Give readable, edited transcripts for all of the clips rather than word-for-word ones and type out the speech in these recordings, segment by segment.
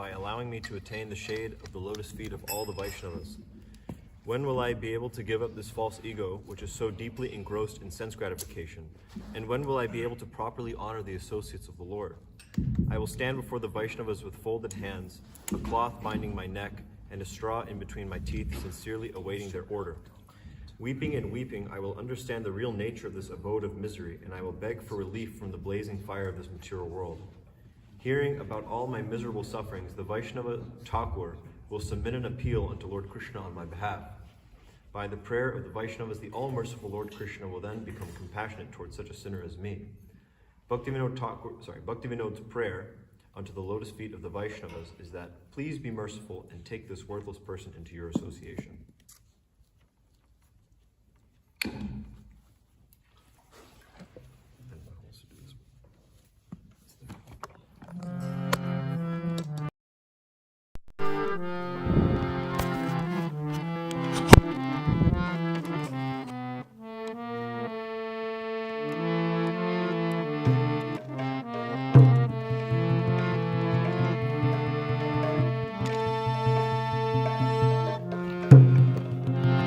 by allowing me to attain the shade of the lotus feet of all the Vaishnavas. When will I be able to give up this false ego, which is so deeply engrossed in sense gratification? And when will I be able to properly honor the associates of the Lord? I will stand before the Vaishnavas with folded hands, a cloth binding my neck, and a straw in between my teeth, sincerely awaiting their order. Weeping and weeping, I will understand the real nature of this abode of misery, and I will beg for relief from the blazing fire of this material world. Hearing about all my miserable sufferings, the Vaishnava Thakur will submit an appeal unto Lord Krishna on my behalf. By the prayer of the Vaishnavas, the all-merciful Lord Krishna will then become compassionate towards such a sinner as me. Bhaktivinoda's prayer unto the lotus feet of the Vaishnavas is that, please be merciful and take this worthless person into your association.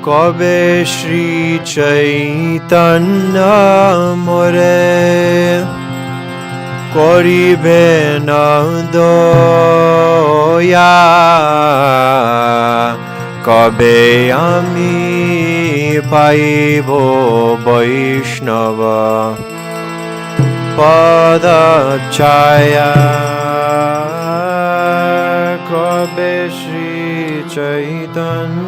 কবে শ্রী চৈতন্য মোরে করিবে না দয়া, কবে আমি পাইব বৈষ্ণব পদ ছায়া, কবে শ্রী চৈতন্য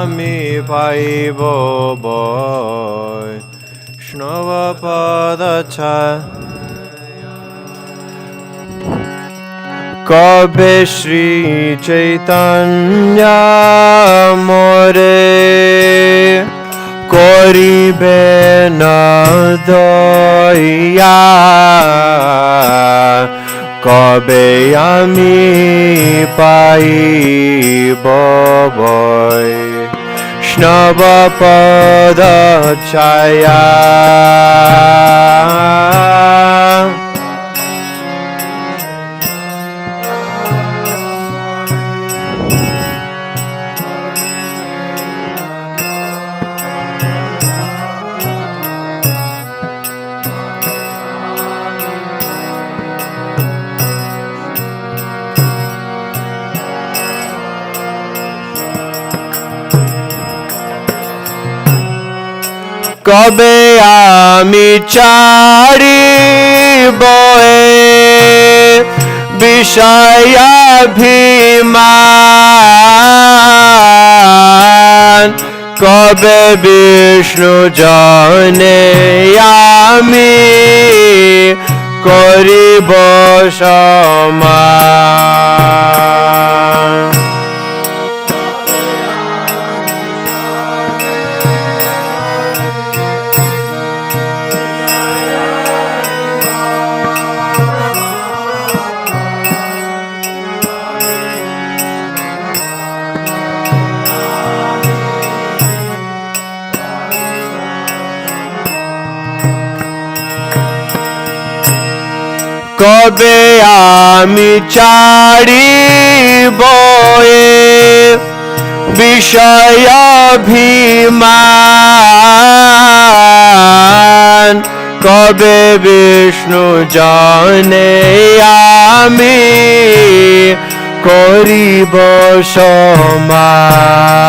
আমি পাইব বৈষ্ণব পদ ছায়া, কবে শ্রী চৈতন্য মোরে করিবে না দয়া, কবে আমি পাইব বৈষ্ণব পদ ছায়া। কবে আমি ছাড়িব বিষয়াভিমান, কবে বিষ্ণু জনে আমি করিব সমান। কবে আমি ছাড়িব বিষয়াভিমান, কবে বিষ্ণু জনে আমি করিব সমান।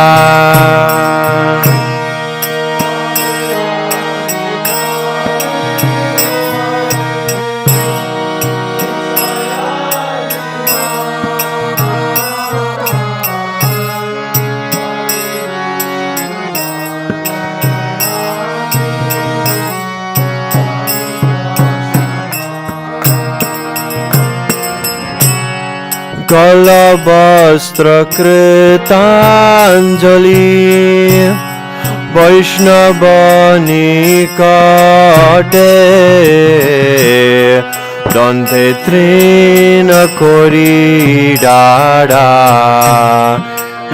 গলবস্ত্র কৃতাঞ্জলি বৈষ্ণব নিকটে, দন্তে তৃণ করি ডাড়া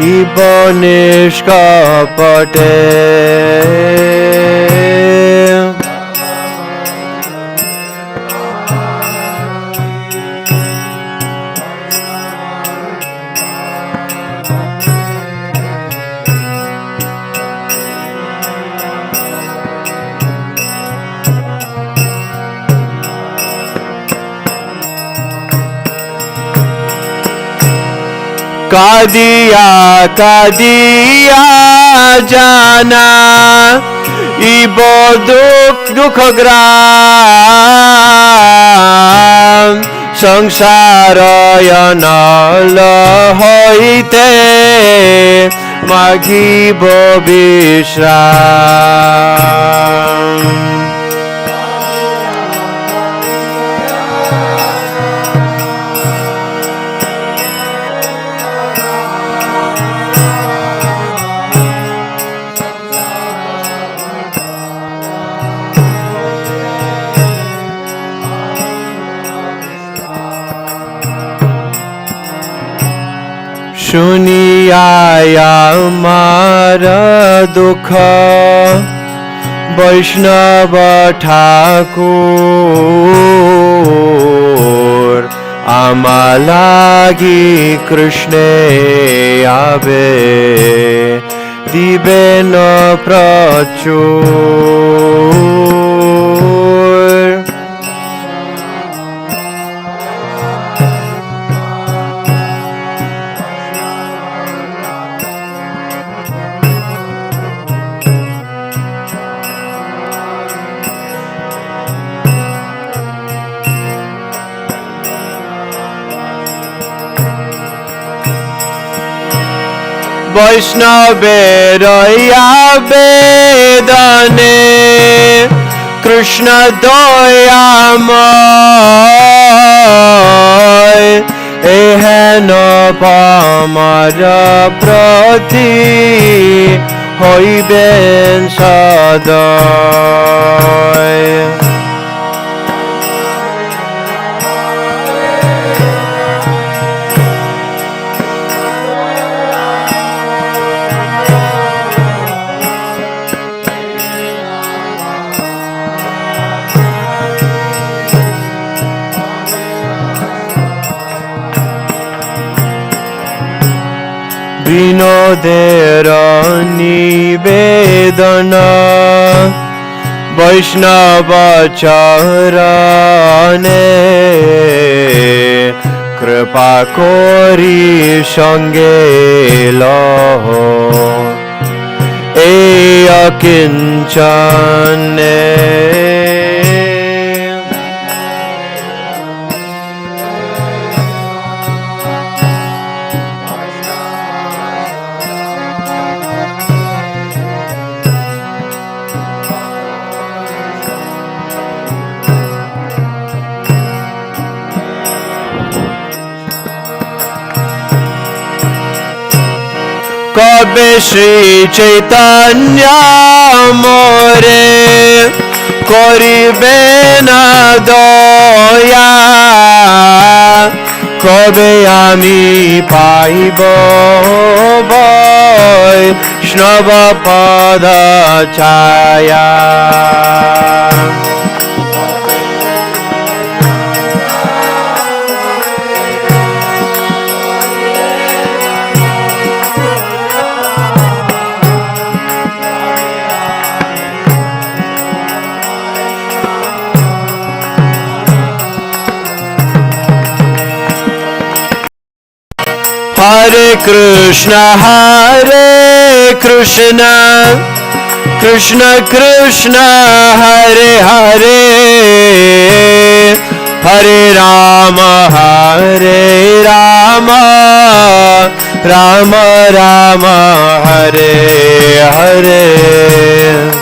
ইব নিষ্কপটে কাদিয়া কাদিয়া জানা ইব দুঃখগ্রাম সংসারয়নল হইতে মাগিব বিশ্রাম শুনিয়ায় আমার দুঃখ বৈষ্ণব ঠাকুর আমালাগি কৃষ্ণে আবে দিবেন প্রচুর বৈষ্ণবের বেদনে কৃষ্ণ দয়াময় এহেন পামর প্রতি হইবেন সদয় বিনোদের নিবেদন বৈষ্ণব চরণে কৃপা করি সঙ্গে লহ এই অকিঞ্চনে কবে শ্রী চৈতন্য মোরে করিবে না দয়া কবে আমি পাইব বৈষ্ণব পদ ছায়া Hare Krishna Krishna Krishna Hare Hare Hare Rama Rama Rama Hare Hare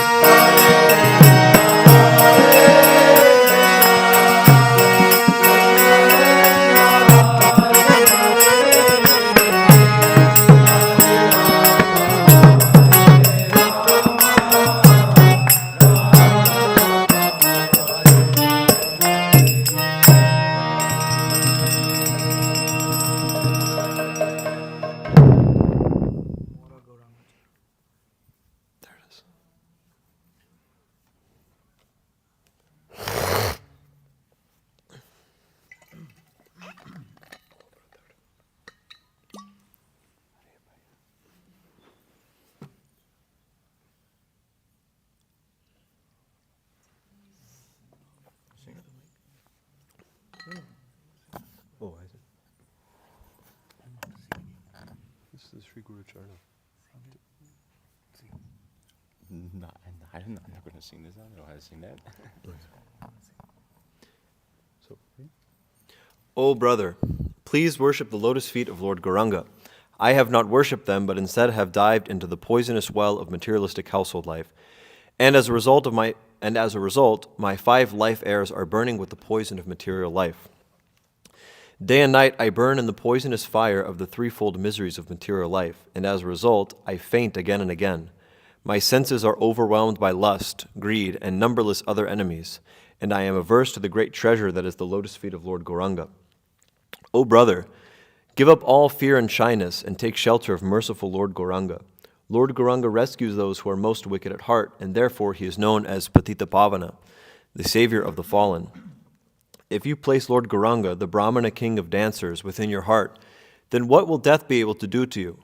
Sri Guru Charna. No, I'm not going to sing this. I don't know how to sing that. O brother, please worship the lotus feet of Lord Gauranga. I have not worshipped them, but instead have dived into the poisonous well of materialistic household life. And as a result, my 5 life airs are burning with the poison of material life. Day and night I burn in the poisonous fire of the threefold miseries of material life, and as a result I faint again and again. My senses are overwhelmed by lust, greed, and numberless other enemies, and I am averse to the great treasure that is the lotus feet of Lord Gauranga. O brother, give up all fear and shyness, and take shelter of merciful Lord Gauranga. Lord Gauranga rescues those who are most wicked at heart, and therefore he is known as Patita Pavana, the savior of the fallen. If you place Lord Gauranga, the Brahmana king of dancers, within your heart, then what will death be able to do to you?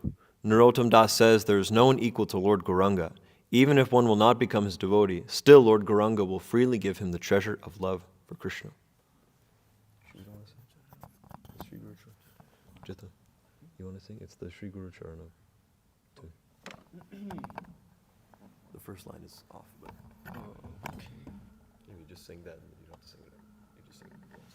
Narottam Das says there is no one equal to Lord Gauranga. Even if one will not become his devotee, still Lord Gauranga will freely give him the treasure of love for Krishna. Jita, you want to sing? It's the Sri Guru Charana. The first line is off, but you just sing that, and you don't have to sing it. You just sing it once.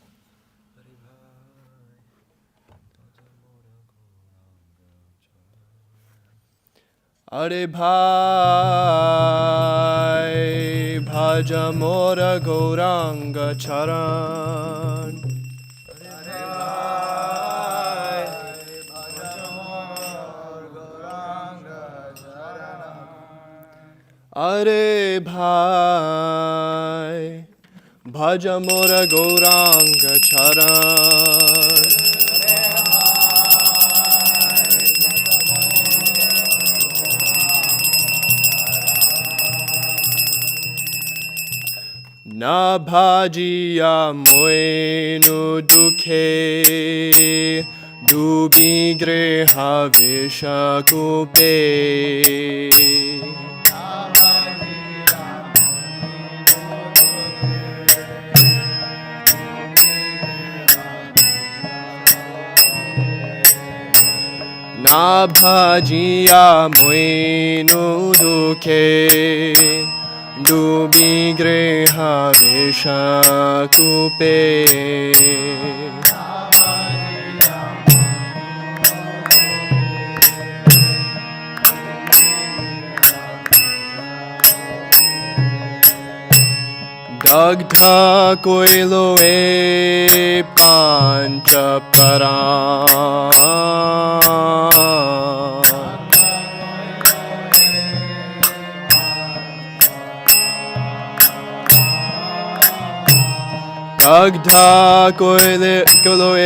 Are bhai bhaja mora gauranga charan. Are bhai bhaja mora gauranga charan. Na bhajiya moinu dukhe dubi greha vishakupe. Na bhajiya moinu dukhe dubi greha vishakupe. Dagdha koilo e panchaparan. Dagdha koilo e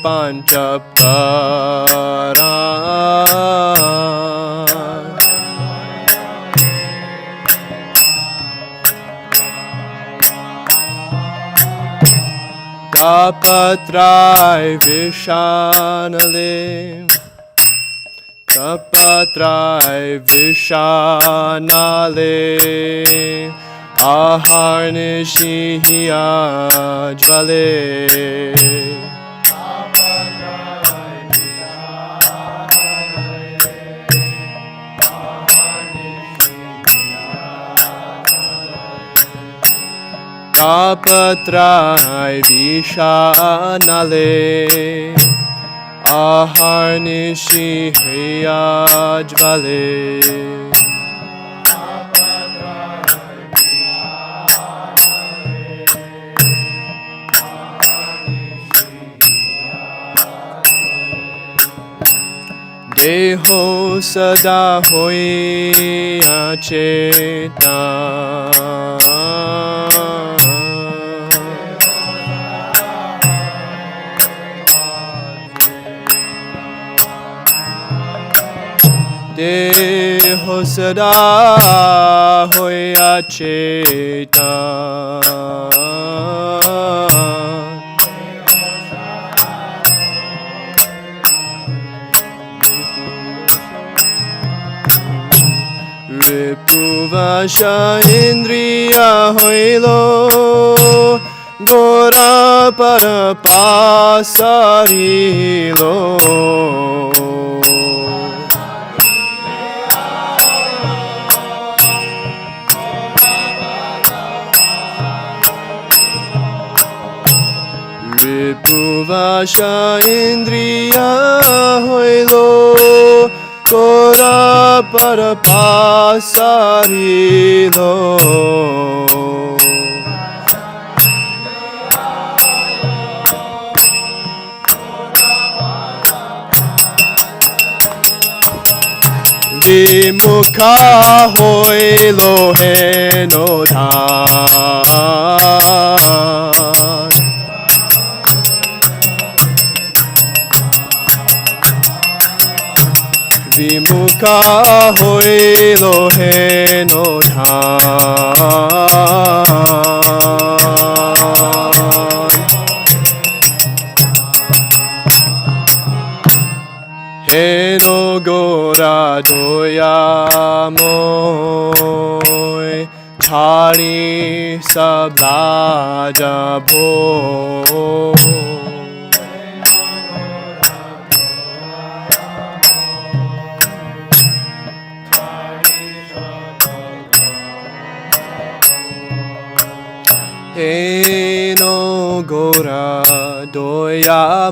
panchaparan. Tapatrai vishanale, tapatrai vishanale, aharnishi ajvale. Tapatrai vishanale, aharnishi ajvale. Deho sada hoi acetan. Deho sada hoi acetan. Ripuvasha indriya hoilo, Gaura parapasarilo. Bhuvasha Indriya Hoilo Kora Parapasarilo Vimukha Hoilo Heno Dhan Vimukha Hoilo Heno Dhan Heno Gaura Doyamoy Chari Sablaja Bho Heno Gaura Doyamoy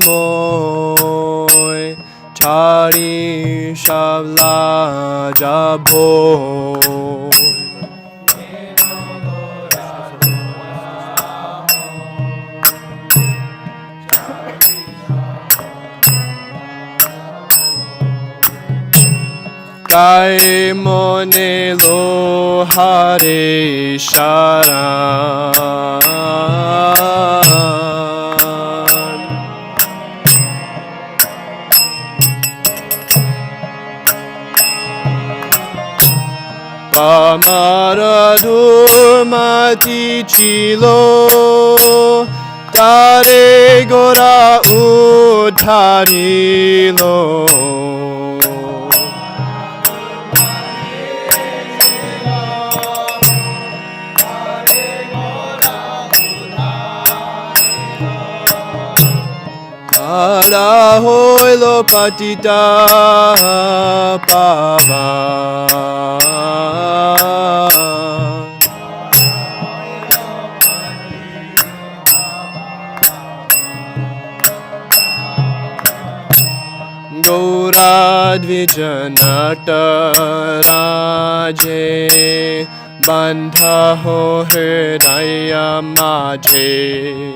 Chari Sablaja Bho Kai Mone Lo Hare Sharan Pamara Durmati Chilo Tare Gora Udharilo Ala Hoilo Patita Pavan Gaura Dvijanata Raje Bandha Ho Hridaya Majhe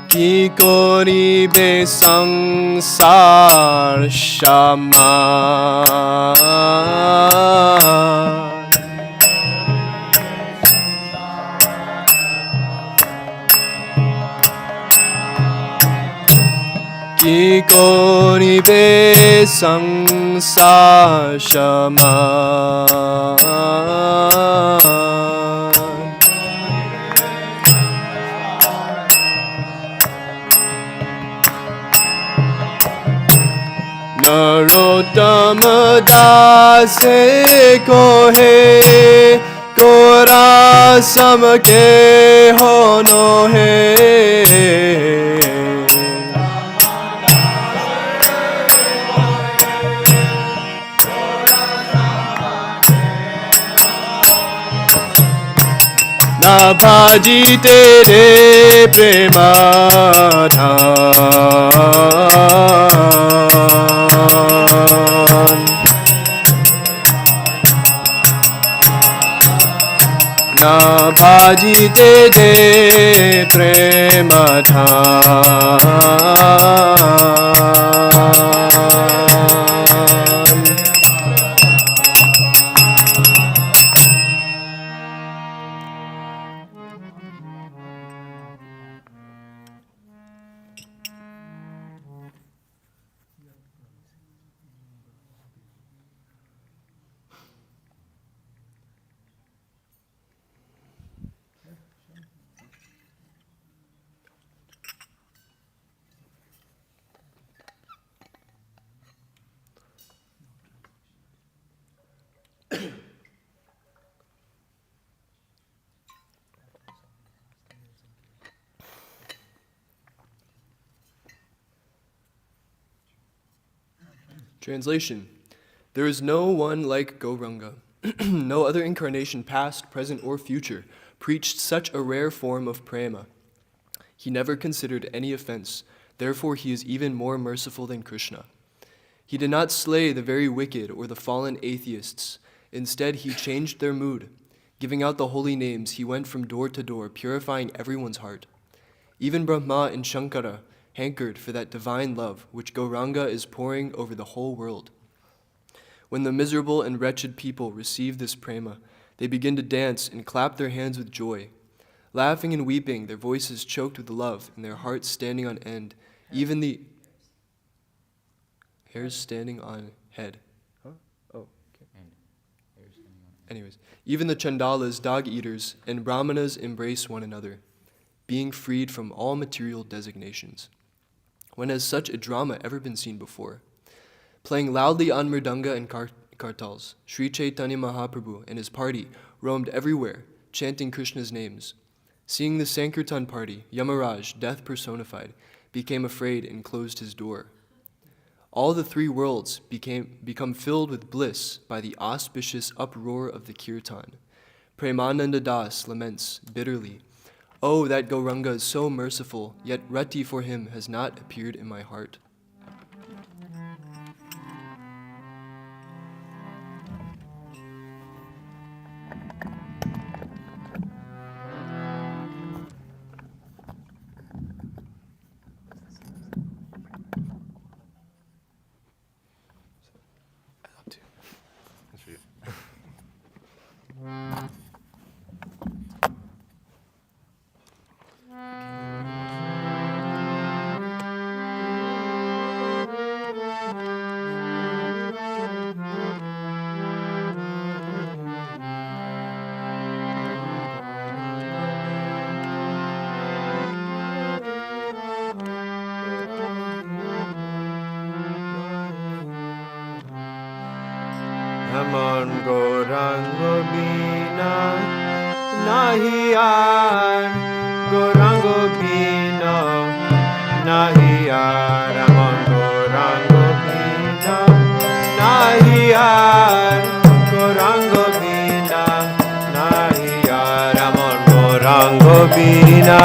Ki koribe sangsar shaman Ki koribe sangsar shaman Narottama Dase Kohe Kora Samake Hono He Na bhajite re premadhan Na bhajite de premadhan Translation. There is no one like Gauranga. No other incarnation, past, present, or future, preached such a rare form of prema. He never considered any offense, therefore he is even more merciful than Krishna. He did not slay the very wicked or the fallen atheists. Instead, he changed their mood. Giving out the holy names, he went from door to door, purifying everyone's heart. Even Brahma and Shankara hankered for that divine love which Gauranga is pouring over the whole world. When the miserable and wretched people receive this prema, they begin to dance and clap their hands with joy. Laughing and weeping, their voices choked with love and their hearts standing on end, even the hairs standing on head. Huh? Oh, okay. Anyways, even the Chandalas, dog eaters, and Brahmanas embrace one another, being freed from all material designations. When has such a drama ever been seen before? Playing loudly on mridanga and kartals, Sri Chaitanya Mahaprabhu and his party roamed everywhere, chanting Krishna's names. Seeing the Sankirtan party, Yamaraj, death personified, became afraid and closed his door. All the three worlds become filled with bliss by the auspicious uproar of the kirtan. Premananda Das laments bitterly, "Oh, that Gauranga is so merciful, yet rati for him has not appeared in my heart." এমন গৌরাঙ্গ বিনা নাহি আর, গৌরাঙ্গ বিনা নাহি আর, এমন গৌরাঙ্গ বিনা নাহি আর, গৌরাঙ্গ বিনা নাহি আর, এমন গৌরাঙ্গ বিনা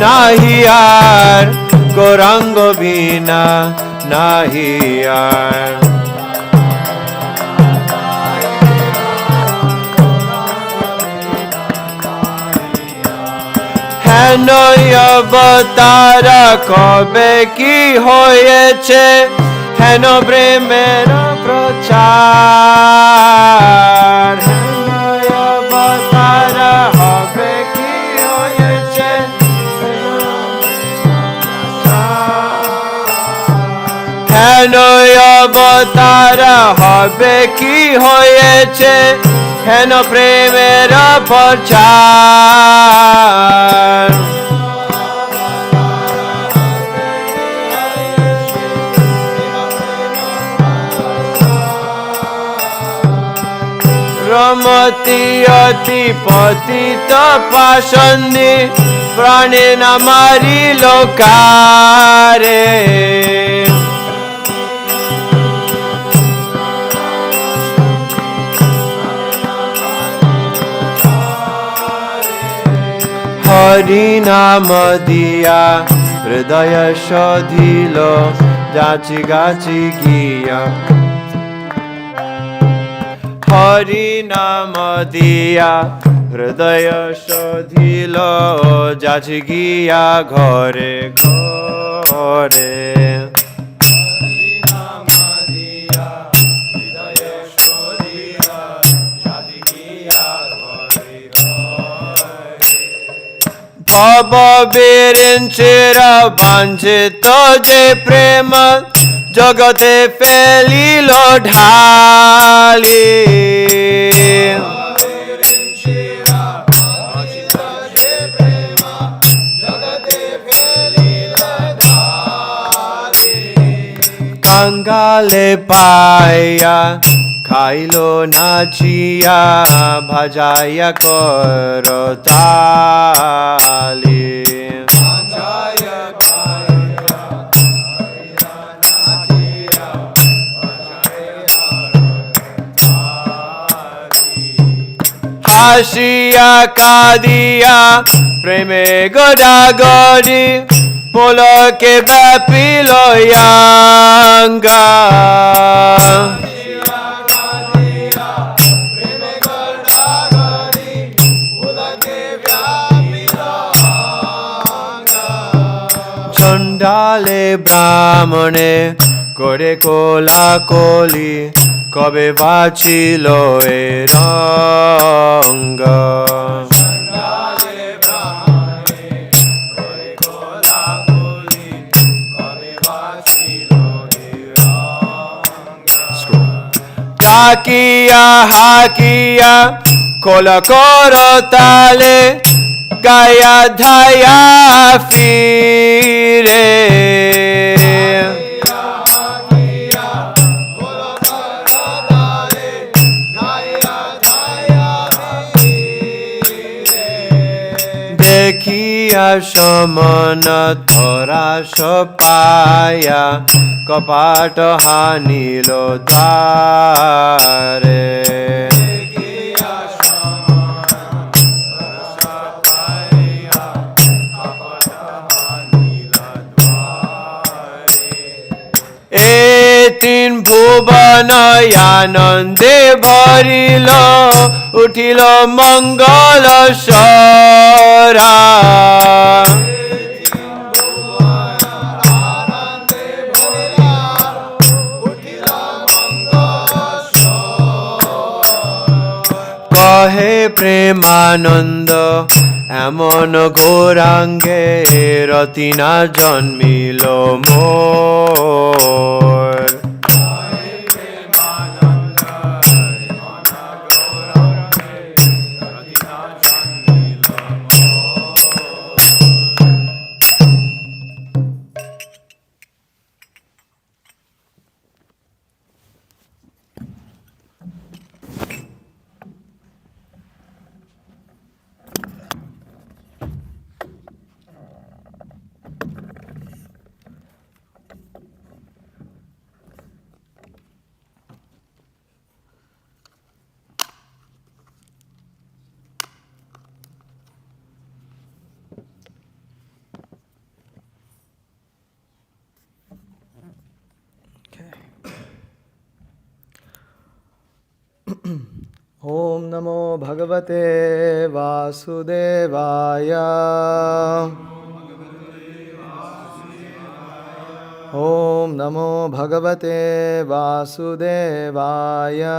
নাহি আর, গৌরাঙ্গ বিনা নাহি আর। হেন অবতার কবে কি হয়েছে, হেন প্রেমের প্রচার। হেন অবতার হবে কি হয়েছে, হেন অবতার হবে কি হয়েছে, হেন প্রেমের প্রচার। রমতি অতি পতিত পাষণ্ডী, প্রাণে না মারিল কারে। হরি নাম দিয়া হৃদয় শোধিল, যাচি গাছি গিয়া। হরি নাম দিয়া হৃদয় শোধিল, যাচি গিয়া ঘরে ঘরে। ভব বিরিঞ্চির বাঞ্ছিত যে প্রেম, জগতে ফেলিল ঢালি। কাঙ্গালে পাইয়া খাইল নাচিয়া, ভাজাইয়া করতালি। আসিয়া কাদিয়া প্রেমে গড়াগড়ি পুলকে ব্যাপিল ইয়াঙ্গা চণ্ডালে ব্রাহ্মণে করে কোলাকলি কবে বাঁচিল এ রঙ্গ ডাকিয়া হাকিয়া কোল করতালে গায়া ধায়া ফিরে দেখিয়া সমন থরাস পায়া কপাট হানিল দ্বারে এ তিন ভুবন আনন্দে ভরিল উঠিল মঙ্গল সরা কহে প্রেমানন্দ এমন গৌরাঙ্গে রতিনা জন্মিল মোর Om Namo Bhagavate Vasudevaya. Om Namo Bhagavate Vasudevaya.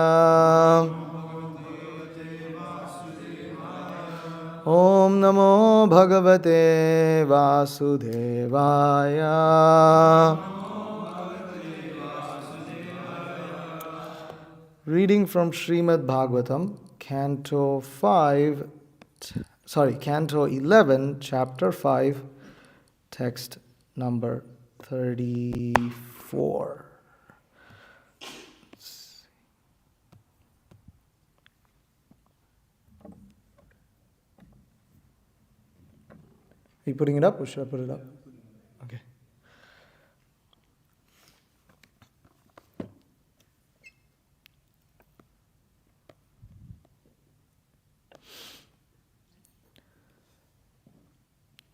Om Namo Bhagavate Vasudevaya. Reading from Srimad Bhagavatam, Canto 11, Chapter 5, text number 34. Are you putting it up or should I put it up? Okay.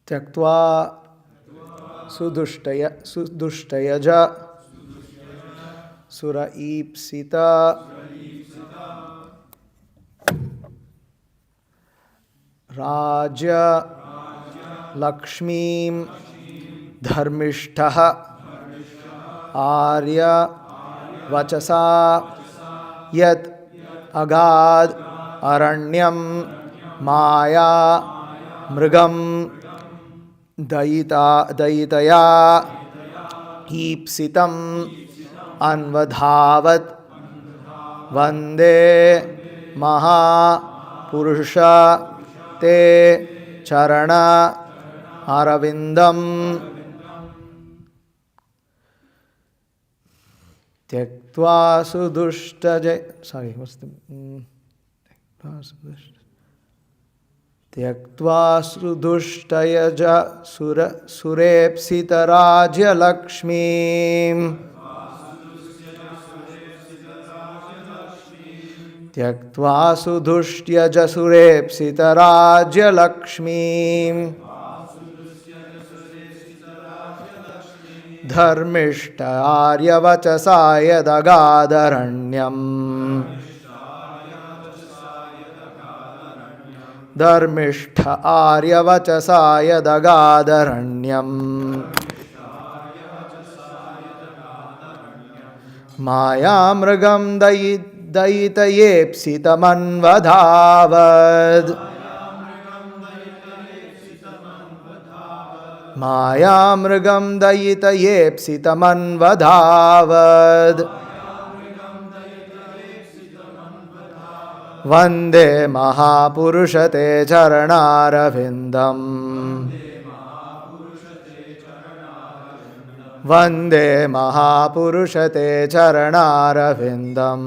त्यक्त्वा सुदुष्टयज सुर ईप्सिता राज्य लक्ष्मीं धर्मिष्ठः आर्य वचसा यत् अगाध अरण्यं माया मृगं दयितया ईप्सितम् अन्वधावत् वन्दे महापुरुष ते चरण अरविन्दम् त्यक्त्वा त्यक्त्वा सुदुष्टयज सुरेप्सितराज्यलक्ष्मीं त्यक्त्वा सुधुष्ट्यजसुरेप्सितराज्यलक्ष्मीम् धर्मिष्ठ आर्यवचसा यदगादरण्यम् धर्मिष्ठ आर्यवचसा यदगादरण्यम् मायामृगं दयितयेप्सितमन्वधावद् मायामृगं दयितयेप्सितमन्वधावद् वन्दे महापुरुषते चरणारविन्दम् वन्दे महापुरुषते चरणारविन्दम्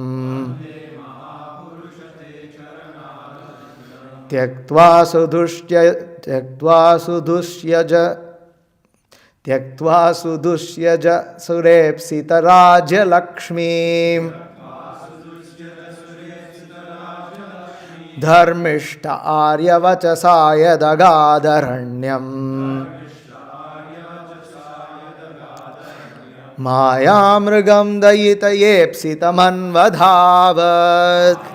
त्यक्त्वा सुदुष्यज सुरेप्सितराज्यलक्ष्मीम् धर्मिष्ठ आर्यवचसा यदगादरण्यम् मायामृगं दयितयेप्सितमन्वधावत्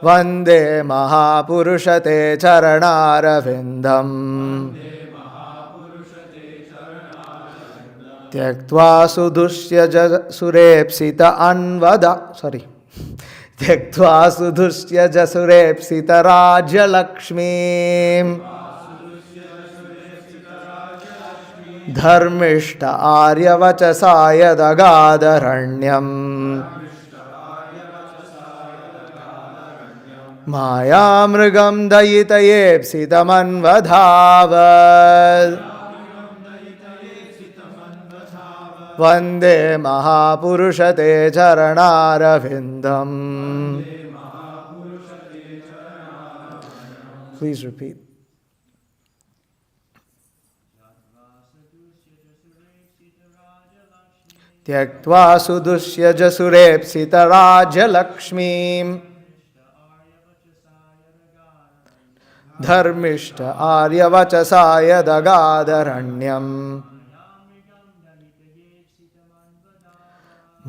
वन्दे महापुरुषते चरणारविन्दम् त्यक्त्वा सुदुष्यज सुरेप्सित त्यक्त्वा सुदुष्यज सुरेप्सितराज्यलक्ष्मीम् धर्मिष्ठ आर्यवचसा यदगादरण्यम् मायामृगं दयितयेप्सितमन्वधावद् वन्दे महापुरुषते चरणारविन्दम् Please repeat. त्यक्त्वा सुदुष्यज सुरेप्सितराज्यलक्ष्मीम् धर्मिष्ठ आर्यवचसा यदगादरण्यम्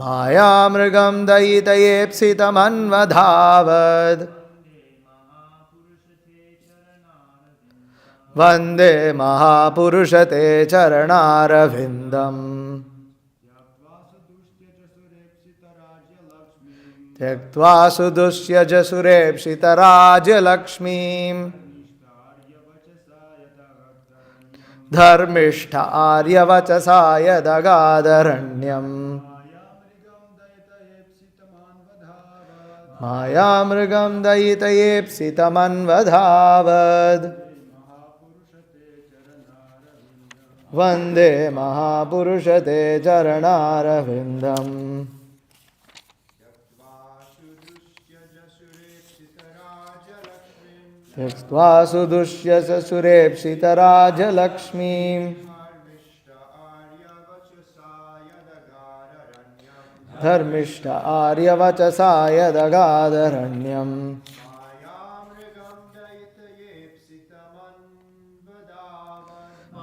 मायामृगं दयितयेप्सितमन्वधावद् वन्दे महापुरुषते चरणारविन्दम् त्यक्त्वा सुदुष्यज सुरेप्सितराज्यलक्ष्मीम् धर्मिष्ठ आर्यवचसा यदगादरण्यम् मायामृगं दयितयेप्सितमन्वधावद् वन्दे महापुरुषते चरणारविन्दम् त्यक्त्वा सुदुष्यज सुरेप्सितराज्यलक्ष्मीम् धर्मिष्ठ आर्यवचसा यदगादरण्यम्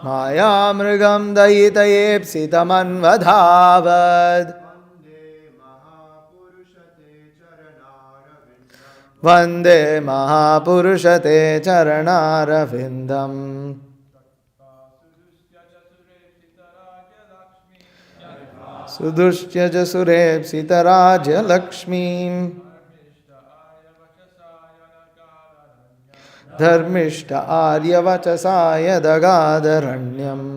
मायामृगं दयितयेप्सितमन्वधावद् वन्दे महापुरुषते चरणारविन्दम् सुदुष्यज सुरेप्सितराज्यलक्ष्मीम् धर्मिष्ठ आर्यवचसा यदगादरण्यम्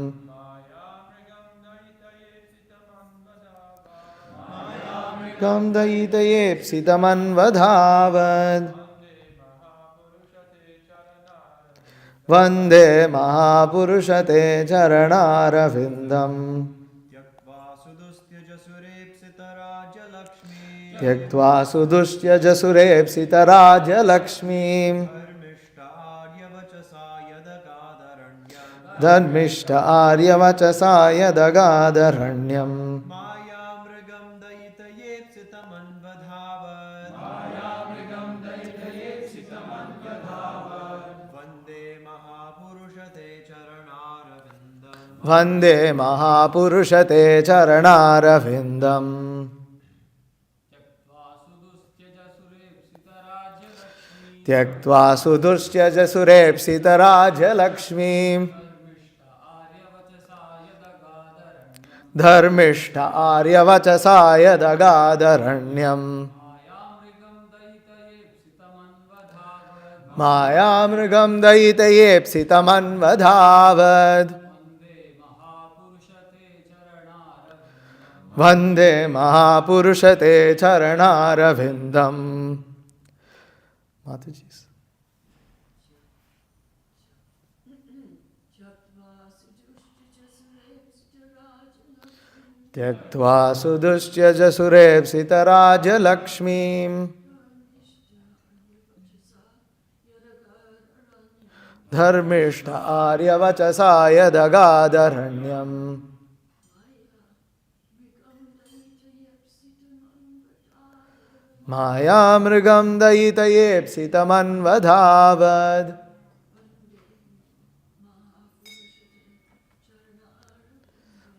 गं दयितयेप्सितमन्वधावद् वन्दे महापुरुषते चरणारविन्दम् त्यक्त्वा सुदुष्यज सुरेप्सितराज्यलक्ष्मीम् धर्मिष्ठ आर्यवचसा यदगादरण्यम् Vande Mahapurusha Charanarvindam. Tyaktva sudustya surepsita raja lakshmi. Dharmishta arya vachasaya dagadharanyam. Mayamrigam dayitayepsitaman vadhavad. Vande Mahapurusha Charanarvindam. Mataji's. Tyaktva sudustya jasurepsita raja lakshmim. Dharmishta arya vachasaya dagadharanyam. Mayamrigam dayitayepsitaman vadhavad.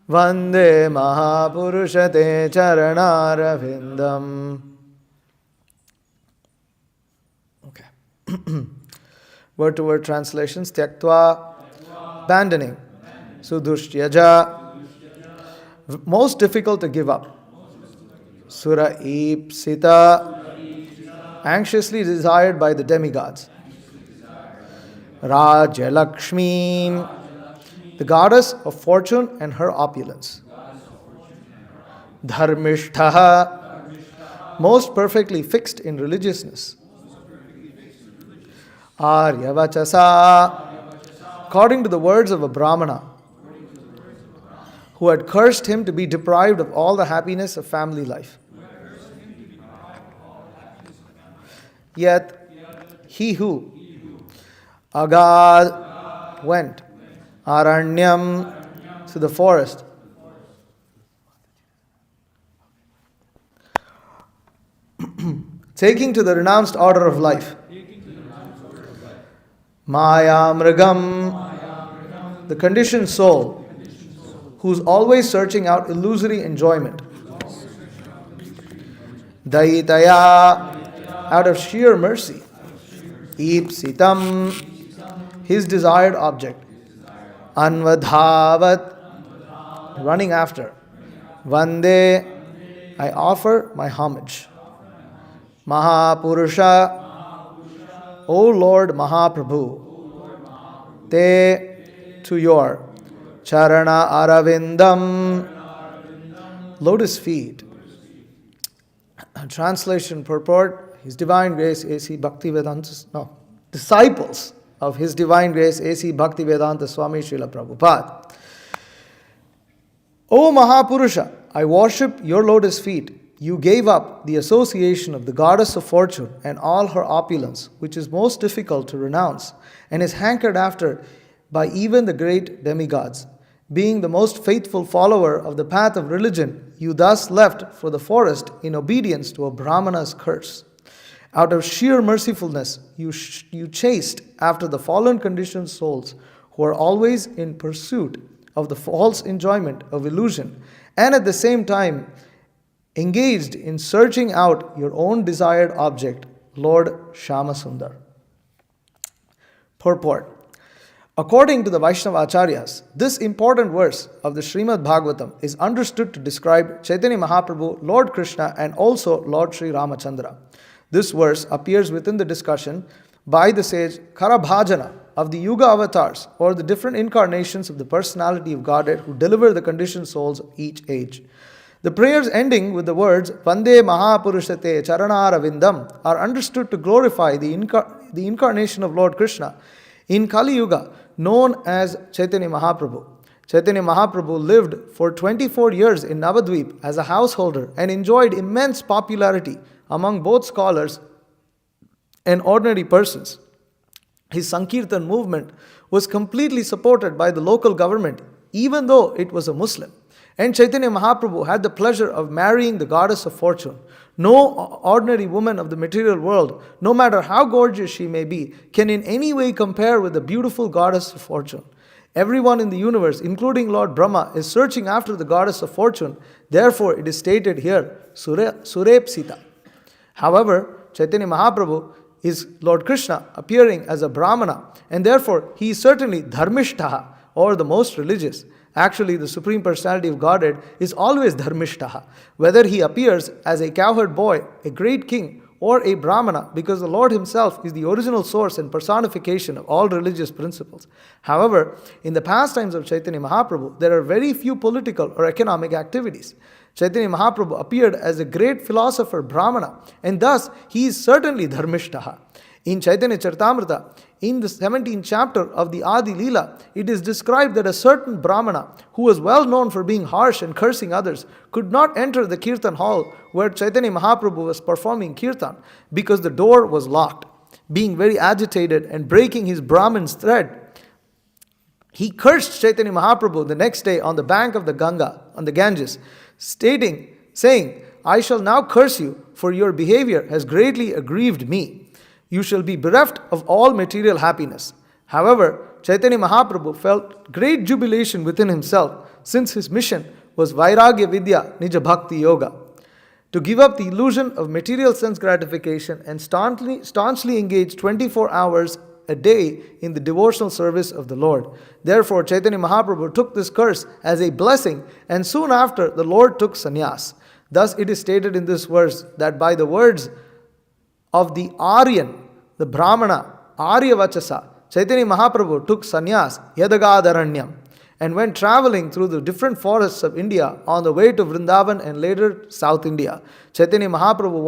Vande Mahapurusha Charanarvindam. Okay. Word to word translations. Tyaktva, abandoning. Sudushtyaja, most difficult to give up. Sura Ipsita, anxiously desired by the demigods. Rajalakshmi, the goddess of fortune and her opulence. Dharmishtaha, most perfectly fixed in religiousness. Aryavachasa, according to the words of a Brahmana, who had cursed him to be deprived of all the happiness of family life. Yet he who Agad went, Aranyam, to the forest, taking to the renounced order of life. Mayamrigam, the conditioned soul, who's always searching out illusory enjoyment. Daitaya, out of sheer mercy. Ipsitam, his desired object. Anvadhavat, running after. Vande, I offer my homage. Mahapurusha, O Lord Mahaprabhu. Te, to your. Charana Aravindam, lotus feet. Translation purport, His Divine Grace A.C. Bhaktivedanta, disciples of His Divine Grace A.C. Bhaktivedanta Swami Srila Prabhupada. O Mahapurusha, I worship your lotus feet. You gave up the association of the goddess of fortune and all her opulence, which is most difficult to renounce, and is hankered after by even the great demigods. Being the most faithful follower of the path of religion, you thus left for the forest in obedience to a Brahmana's curse. Out of sheer mercifulness, you chased after the fallen conditioned souls who are always in pursuit of the false enjoyment of illusion, and at the same time engaged in searching out your own desired object, Lord Shyamasundar. Purport. According to the Vaishnava Acharyas, this important verse of the Srimad Bhagavatam is understood to describe Chaitanya Mahaprabhu, Lord Krishna, and also Lord Sri Ramachandra. This verse appears within the discussion by the sage Karabhajana of the Yuga avatars, or the different incarnations of the personality of Godhead who deliver the conditioned souls of each age. The prayers ending with the words Vande Mahapurushate Charanara are understood to glorify the incarnation of Lord Krishna in Kali Yuga, known as Chaitanya Mahaprabhu. Chaitanya Mahaprabhu lived for 24 years in Navadvip as a householder and enjoyed immense popularity among both scholars and ordinary persons. His Sankirtan movement was completely supported by the local government, even though it was a Muslim. And Chaitanya Mahaprabhu had the pleasure of marrying the goddess of fortune. No ordinary woman of the material world, no matter how gorgeous she may be, can in any way compare with the beautiful goddess of fortune. Everyone in the universe, including Lord Brahma, is searching after the goddess of fortune. Therefore, it is stated here, Vishnu-Citta. However, Chaitanya Mahaprabhu is Lord Krishna appearing as a Brahmana, and therefore he is certainly Dharmishtaha, or the most religious. Actually, the Supreme Personality of Godhead is always Dharmishtaha, whether he appears as a cowherd boy, a great king, or a Brahmana, because the Lord himself is the original source and personification of all religious principles. However, in the pastimes of Chaitanya Mahaprabhu, there are very few political or economic activities. Chaitanya Mahaprabhu appeared as a great philosopher Brahmana, and thus he is certainly Dharmishtaha. In Chaitanya Charitamrita, in the 17th chapter of the Adi Leela, it is described that a certain Brahmana, who was well known for being harsh and cursing others, could not enter the Kirtan hall where Chaitanya Mahaprabhu was performing Kirtan because the door was locked. Being very agitated and breaking his Brahman's thread, he cursed Chaitanya Mahaprabhu the next day on the bank of the Ganges, saying, "I shall now curse you, for your behavior has greatly aggrieved me. You shall be bereft of all material happiness." However, Chaitanya Mahaprabhu felt great jubilation within himself, since his mission was Vairagya Vidya Nija Bhakti Yoga, to give up the illusion of material sense gratification and staunchly engage 24 hours a day in the devotional service of the Lord. Therefore, Chaitanya Mahaprabhu took this curse as a blessing, and soon after the Lord took sannyas. Thus it is stated in this verse that by the words of the Aryan, the Brahmana, Arya Vachasa, Chaitanya Mahaprabhu took sannyas, Yadagadharanyam, and went traveling through the different forests of India on the way to Vrindavan and later South India. Chaitanya Mahaprabhu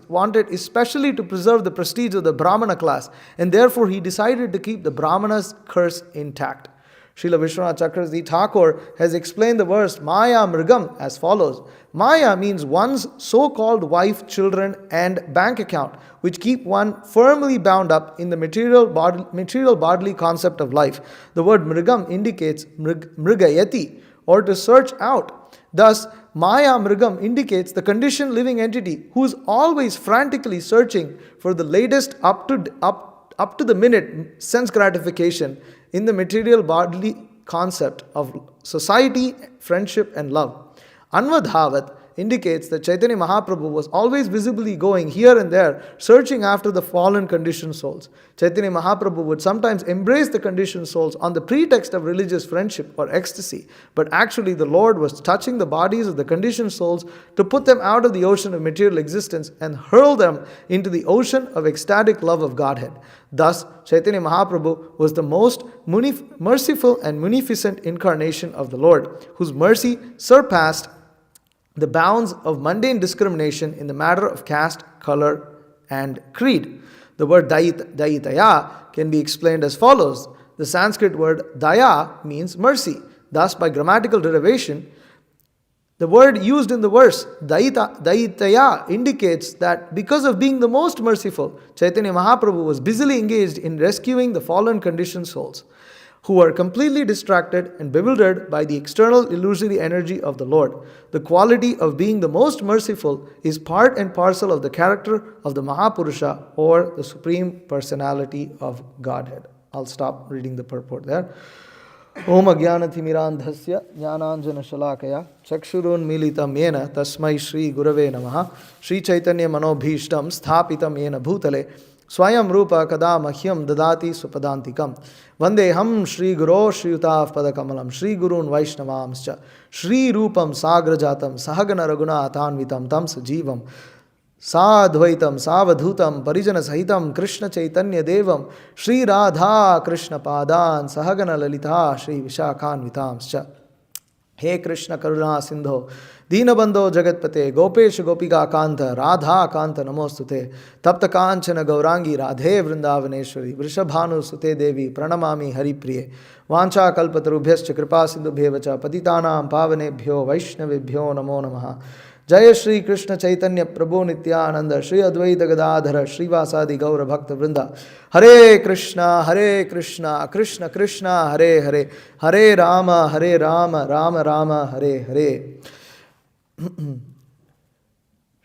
wanted especially to preserve the prestige of the Brahmana class, and therefore he decided to keep the Brahmana's curse intact. Srila Vishwanath Chakravarti Thakur has explained the verse Maya Mrigam as follows. Maya means one's so-called wife, children, and bank account, which keep one firmly bound up in the material bodily concept of life. The word Mrigam indicates Mrigayati, or to search out. Thus, Maya Mrigam indicates the conditioned living entity who is always frantically searching for the latest up to the minute sense gratification in the material bodily concept of society, friendship, and love. Anvadhavat indicates that Chaitanya Mahaprabhu was always visibly going here and there, searching after the fallen conditioned souls. Chaitanya Mahaprabhu would sometimes embrace the conditioned souls on the pretext of religious friendship or ecstasy, but actually the Lord was touching the bodies of the conditioned souls to put them out of the ocean of material existence and hurl them into the ocean of ecstatic love of Godhead. Thus, Chaitanya Mahaprabhu was the most merciful and munificent incarnation of the Lord, whose mercy surpassed the bounds of mundane discrimination in the matter of caste, color, and creed. The word dayitaya can be explained as follows. The Sanskrit word daya means mercy. Thus, by grammatical derivation, the word used in the verse, dayitaya, indicates that because of being the most merciful, Chaitanya Mahaprabhu was busily engaged in rescuing the fallen conditioned souls, who are completely distracted and bewildered by the external illusory energy of the Lord. The quality of being the most merciful is part and parcel of the character of the Mahapurusha, or the Supreme Personality of Godhead. I'll stop reading the purport there. Om Ajnanathimiranthasya Jnananjana Shalakaya Chakshurun Militam Yena Tasmai Shri Gurave Namaha Shri Chaitanya Manobhishtam Sthapitam Yena Bhutale Swayam Rupa Kada Mahyam Dadati Supadantikam Vandeham Shri Guru Shriyutav Padakamalam Shri Gurun Vaishnavamscha Shri Rupam Sagrajatam Sahagana Raghunathanvitam Tam Sajivam Sadvaitam Savadhutam Parijana Sahitam Krishna Chaitanya Devam Shri Radha Krishna Padan Sahagana Lalita Shri Vishakhanvitamscha. He Krishna Karuna Sindho Deenabandho Jagatpate Gopesh Gopika Kanta Radha Kanta Namostute Tapta Kanchana Gaurangi Radhe Vrindavaneshwari Vrishabhanu Sute Devi Pranamami Haripriye Vancha Kalpatarubhyascha Kripa Sindhubhyevacha Patitanam Pavanebhyo Vaishnavebhyo Namo Namaha. Jaya Shri Krishna Chaitanya Prabhu Nityananda Shri Advaita Gadadhara Shri Vasadi Gaura Bhakta Vrinda. Hare Krishna Krishna Krishna Hare Hare Hare Rama Rama Rama Hare Hare.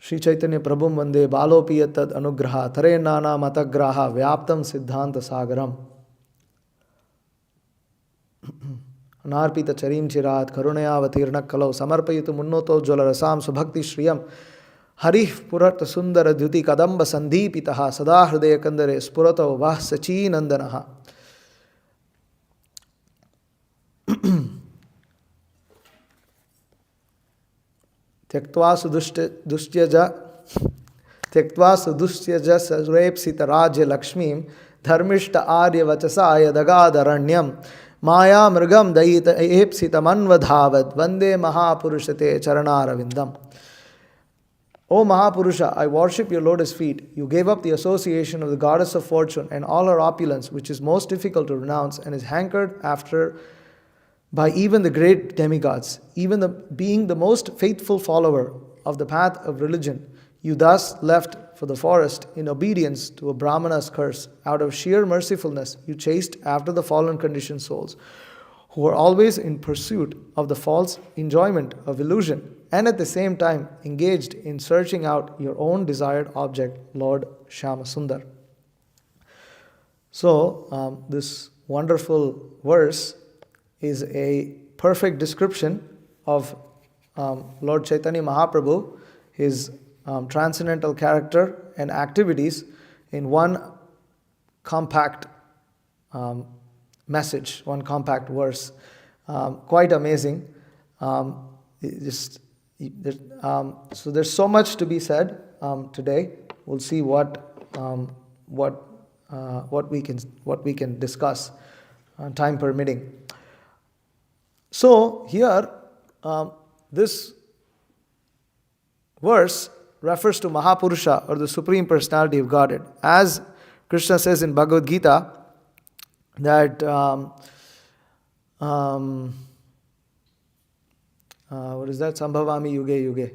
Sri Chaitanya Prabhum Vande Balopi Yatad Anugraha Tare Nana Matagraha Vyaptam Siddhanta Sagaram Anarpita Charim Chirat Karunaya Vatirna Kalau Samarpayitu Munnoto Jolarasam Subhakti Shriyam Harih Purat Sundara Dhyuti Kadamba Sandipitaha Sada Hridaya Kandare Spurato Vah Sachi Nandanaha. त्यक्त्वा सुदुष्ट्यज सुरेप्सित राज्य लक्ष्मीं धर्मिष्ठ आर्य वचसा यदगादरण्यम माया मृगम दयित एप्सितमन्वधावद वंदे महापुरुषते चरणारविंदम. O Mahapurusha, I worship your lotus feet. You gave up the association of the goddess of fortune and all her opulence, which is most difficult to renounce and is hankered after by even the great demigods. Even being the most faithful follower of the path of religion, you thus left for the forest in obedience to a Brahmana's curse. Out of sheer mercifulness, you chased after the fallen conditioned souls, who were always in pursuit of the false enjoyment of illusion, and at the same time engaged in searching out your own desired object, Lord Shyamasundar. So, this wonderful verse is a perfect description of Lord Chaitanya Mahaprabhu, his transcendental character and activities in one compact message, one compact verse. Quite amazing. So there's so much to be said today. We'll see what we can discuss, time permitting. So here, this verse refers to Mahapurusha, or the Supreme Personality of Godhead. As Krishna says in Bhagavad Gita, that what is that? Sambhavami yuge yuge.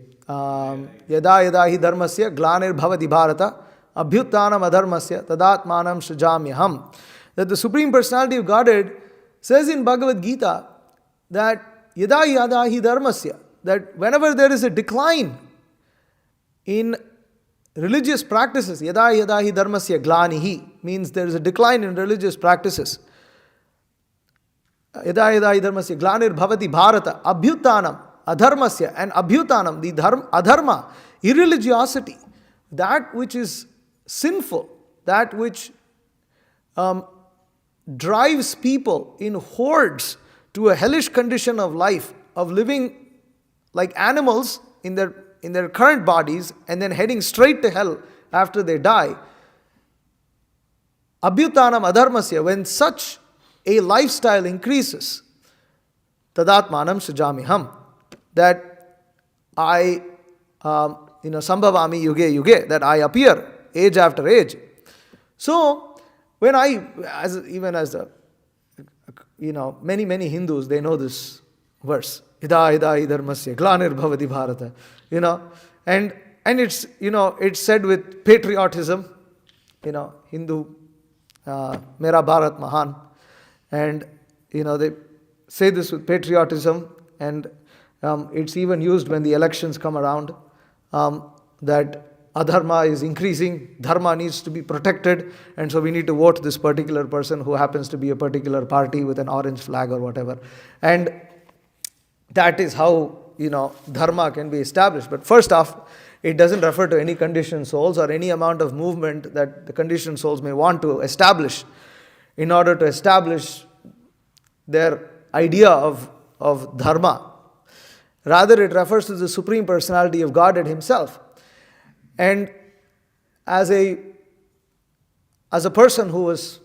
Yada yada hi dharmasya glanir bhavati bharata abhyuttanam adharmasya tadatmanam srijamyaham. That the Supreme Personality of Godhead says in Bhagavad Gita that yada yada hi dharmasya, that whenever there is a decline in religious practices, yada yada hi dharmasya glanihi, means there is a decline in religious practices. Yada yada hi dharmasya glanir bhavati bharata abhyuttanam adharmasya, and abhyuttanam, the adharma, irreligiosity, that which is sinful, that which drives people in hordes to a hellish condition of life, of living like animals in their current bodies and then heading straight to hell after they die. Abhyutanam adharmasya, when such a lifestyle increases, tadatmanam srijamiham, that I, sambhavami yuge yuge, that I appear age after age. So, when many Hindus, they know this verse. Ida ida idharmasya glanir bhavati bharata. And it's, it's said with patriotism, Hindu, Mera Bharat Mahan. And, they say this with patriotism, and it's even used when the elections come around, that adharma is increasing, dharma needs to be protected, and so we need to vote this particular person who happens to be a particular party with an orange flag or whatever. And that is how, dharma can be established. But first off, it doesn't refer to any conditioned souls or any amount of movement that the conditioned souls may want to establish in order to establish their idea of dharma. Rather, it refers to the Supreme Personality of Godhead Himself. And as a person who was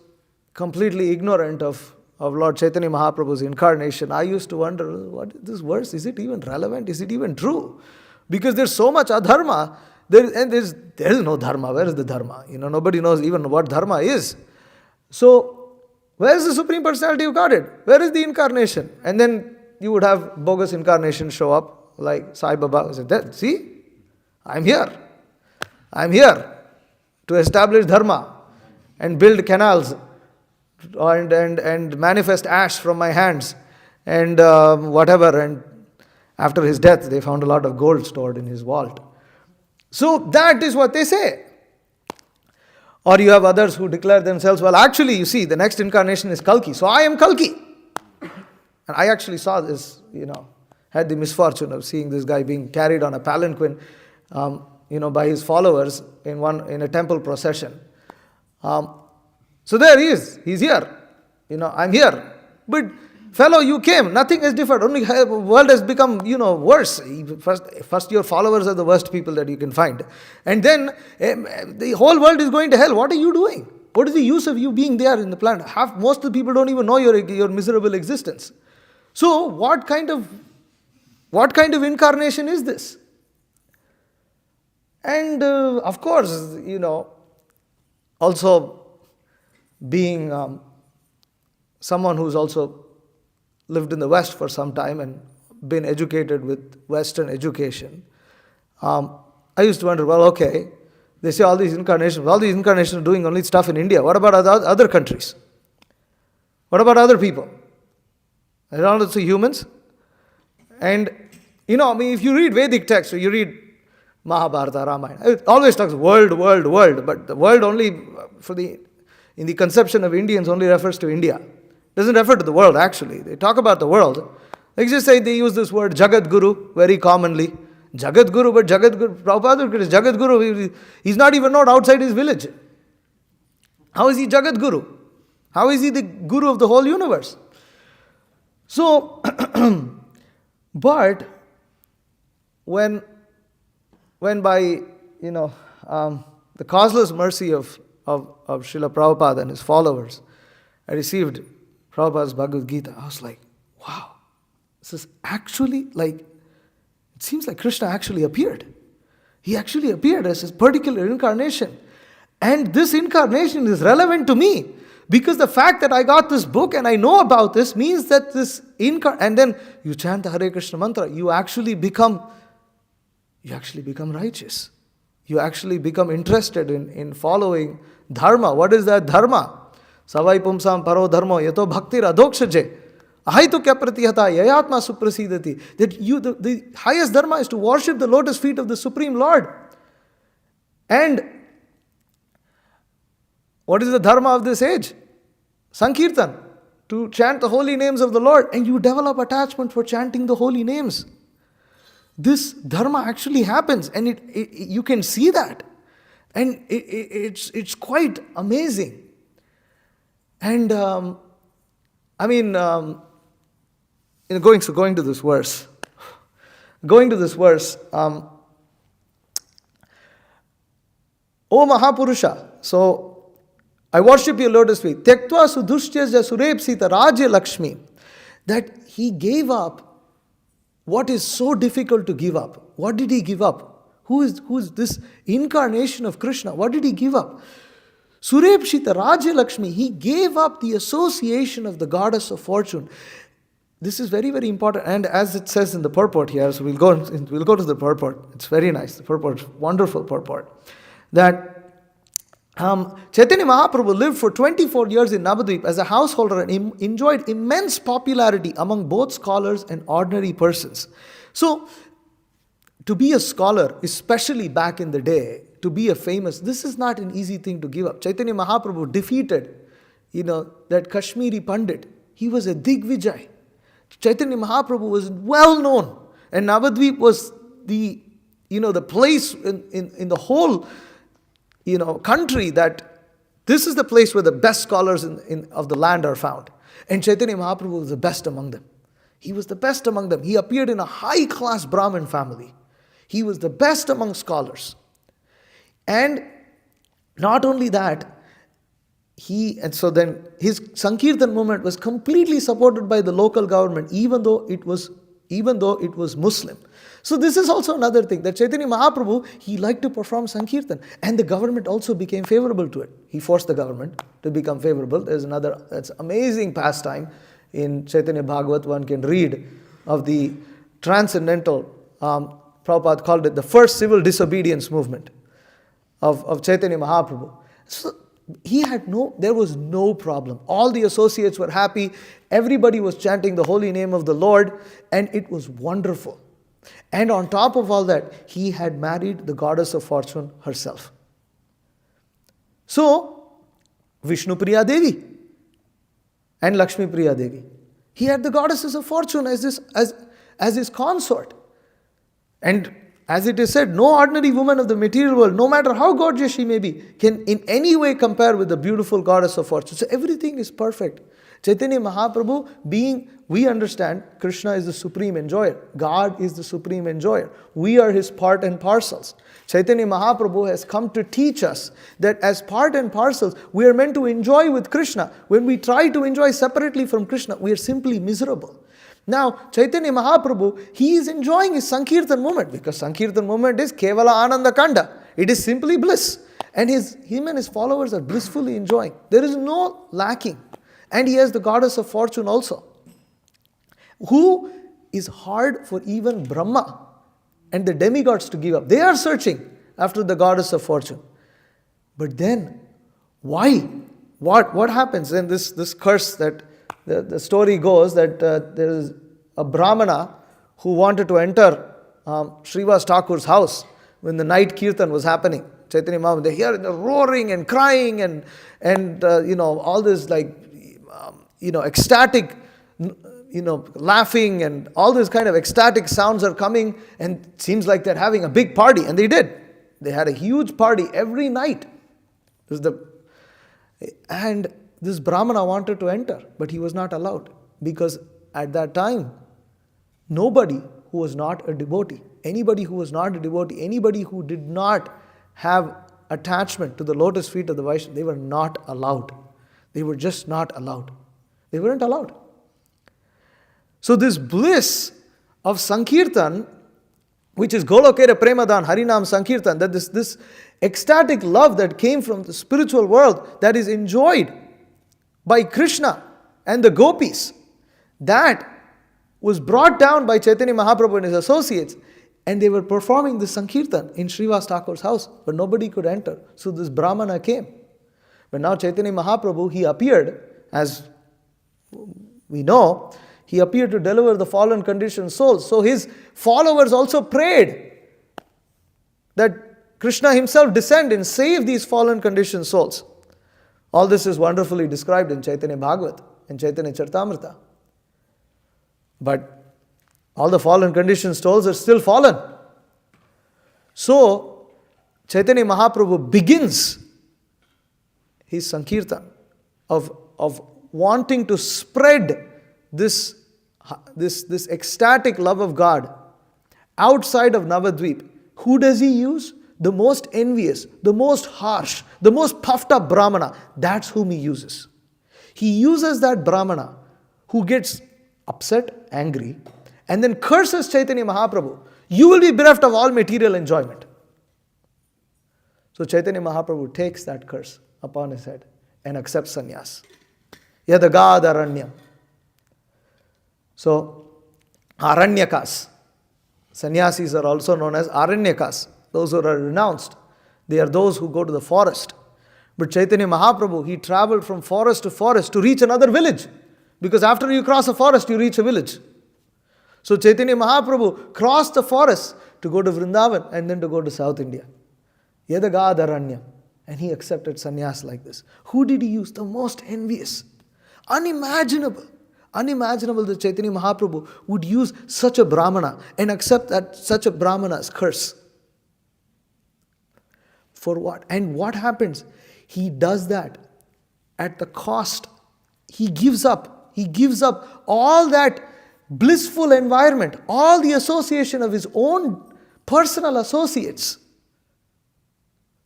completely ignorant of Lord Chaitanya Mahaprabhu's incarnation, I used to wonder, what is this verse? Is it even relevant? Is it even true? Because there's so much adharma, there is no dharma. Where is the dharma? Nobody knows even what dharma is. So, where is the Supreme Personality of Godhead? Where is the incarnation? And then you would have bogus incarnations show up, like Sai Baba said, see, I'm here. I'm here to establish dharma and build canals and manifest ash from my hands and whatever. And after his death, they found a lot of gold stored in his vault. So that is what they say. Or you have others who declare themselves, well, actually, you see, the next incarnation is Kalki, so I am Kalki. And I actually saw this, had the misfortune of seeing this guy being carried on a palanquin, by his followers in a temple procession. So there he is. He's here. I'm here. But fellow, you came. Nothing has differed. Only the world has become, worse. First your followers are the worst people that you can find. And then the whole world is going to hell. What are you doing? What is the use of you being there in the planet? Most of the people don't even know your miserable existence. So what kind of incarnation is this? And of course, also being someone who's also lived in the West for some time and been educated with Western education, I used to wonder, well, okay, they say all these incarnations are doing only stuff in India. What about other countries? What about other people? Are they also humans? And, if you read Vedic texts, or you read Mahabharata, Ramayana, it always talks world, but the world only, in the conception of Indians, only refers to India. It doesn't refer to the world, actually. They talk about the world. They just say they use this word Jagat Guru very commonly. Jagat Guru, but Jagat Guru, Prabhupada is Jagat Guru. He's not even known outside his village. How is he Jagat Guru? How is he the Guru of the whole universe? So, but when by, the causeless mercy of Srila Prabhupada and his followers, I received Prabhupada's Bhagavad Gita, I was like, wow, this is actually it seems like Krishna actually appeared. He actually appeared as his particular incarnation. And this incarnation is relevant to me. Because the fact that I got this book and I know about this means that and then you chant the Hare Krishna mantra, you actually become righteous. You actually become interested in following dharma. What is that dharma? Savai pumsam paro dharma yato bhaktir adhokshaje. Ahaitu kya pratihata yayatma suprasidati. That the highest dharma is to worship the lotus feet of the Supreme Lord. And what is the dharma of this age? Sankirtan. To chant the holy names of the Lord. And you develop attachment for chanting the holy names. This dharma actually happens. And you can see that. And it's quite amazing. And going to this verse. O Mahapurusha, so I worship your lotus feet. Tyaktva sudhushyaja surepsita rajya lakshmi. That he gave up what is so difficult to give up. What did he give up? Who is this incarnation of Krishna? What did he give up? Surepshita Rajya Lakshmi. He gave up the association of the goddess of fortune. This is very, very important. And as it says in the purport here, so we'll go to the purport. It's very nice. The purport, wonderful purport. That Chaitanya Mahaprabhu lived for 24 years in Navadvip as a householder and enjoyed immense popularity among both scholars and ordinary persons. So, to be a scholar, especially back in the day, to be a famous, this is not an easy thing to give up. Chaitanya Mahaprabhu defeated, that Kashmiri Pandit. He was a Digvijay. Chaitanya Mahaprabhu was well known. And Navadvip was the place in the whole country that this is the place where the best scholars of the land are found. And Chaitanya Mahaprabhu was the best among them. He was the best among them. He appeared in a high-class Brahmin family. He was the best among scholars. And not only that, so then his Sankirtan movement was completely supported by the local government, even though it was Muslim. So this is also another thing, that Chaitanya Mahaprabhu, he liked to perform Sankirtan. And the government also became favorable to it. He forced the government to become favorable. That's amazing pastime in Chaitanya Bhagavat. One can read of the transcendental, Prabhupada called it the first civil disobedience movement of Chaitanya Mahaprabhu. So there was no problem. All the associates were happy. Everybody was chanting the holy name of the Lord. And it was wonderful. And on top of all that, he had married the goddess of fortune herself. So, Vishnu Priya Devi and Lakshmi Priya Devi. He had the goddesses of fortune as his consort. And as it is said, no ordinary woman of the material world, no matter how gorgeous she may be, can in any way compare with the beautiful goddess of fortune. So everything is perfect. Chaitanya Mahaprabhu we understand Krishna is the supreme enjoyer. God is the supreme enjoyer. We are his part and parcels. Chaitanya Mahaprabhu has come to teach us that as part and parcels, we are meant to enjoy with Krishna. When we try to enjoy separately from Krishna, we are simply miserable. Now, Chaitanya Mahaprabhu, he is enjoying his Sankirtan moment, because Sankirtan moment is Kevala Ananda Kanda. It is simply bliss. And him and his followers are blissfully enjoying. There is no lacking. And he has the goddess of fortune also, who is hard for even Brahma and the demigods to give up. They are searching after the goddess of fortune. But then, why? What happens? Then this curse that the story goes that there is a Brahmana who wanted to enter Srivas Thakur's house when the night kirtan was happening. Chaitanya Mahaprabhu, they hear the roaring and crying and all this ecstatic, laughing and all this kind of ecstatic sounds are coming, and it seems like they're having a big party, and they did. They had a huge party every night. And this Brahmana wanted to enter, but he was not allowed, because at that time, nobody who was not a devotee, anybody who was not a devotee, anybody who did not have attachment to the lotus feet of the Vaishnava, they were not allowed. They were just not allowed. They weren't allowed. So this bliss of Sankirtan, which is Golokera Premadan Harinam Sankirtan, that this ecstatic love that came from the spiritual world that is enjoyed by Krishna and the gopis, that was brought down by Chaitanya Mahaprabhu and his associates, and they were performing the Sankirtan in Srivas Thakur's house, but nobody could enter. So this Brahmana came. But now Chaitanya Mahaprabhu, he appeared, as we know, he appeared to deliver the fallen conditioned souls. So his followers also prayed that Krishna himself descend and save these fallen conditioned souls. All this is wonderfully described in Chaitanya Bhagavat and Chaitanya Charitamrita. But all the fallen conditioned souls are still fallen. So Chaitanya Mahaprabhu begins his Sankirtan of wanting to spread this ecstatic love of God outside of Navadvip. Who does he use? The most envious, the most harsh, the most puffed up Brahmana. That's whom he uses. He uses that Brahmana who gets upset, angry, and then curses Chaitanya Mahaprabhu. You will be bereft of all material enjoyment. So Chaitanya Mahaprabhu takes that curse upon his head and accepts sannyas. Yadagad aranyam. So, aranyakas. Sannyasis are also known as aranyakas. Those who are renounced. They are those who go to the forest. But Chaitanya Mahaprabhu, he traveled from forest to reach another village. Because after you cross a forest, you reach a village. So Chaitanya Mahaprabhu crossed the forest to go to Vrindavan and then to go to South India. Yadagad aranyam. And he accepted sannyas like this. Who did he use? The most envious. Unimaginable that Chaitanya Mahaprabhu would use such a Brahmana and accept that such a Brahmana's curse. For what? And what happens? He does that at the cost. He gives up all that blissful environment, all the association of his own personal associates.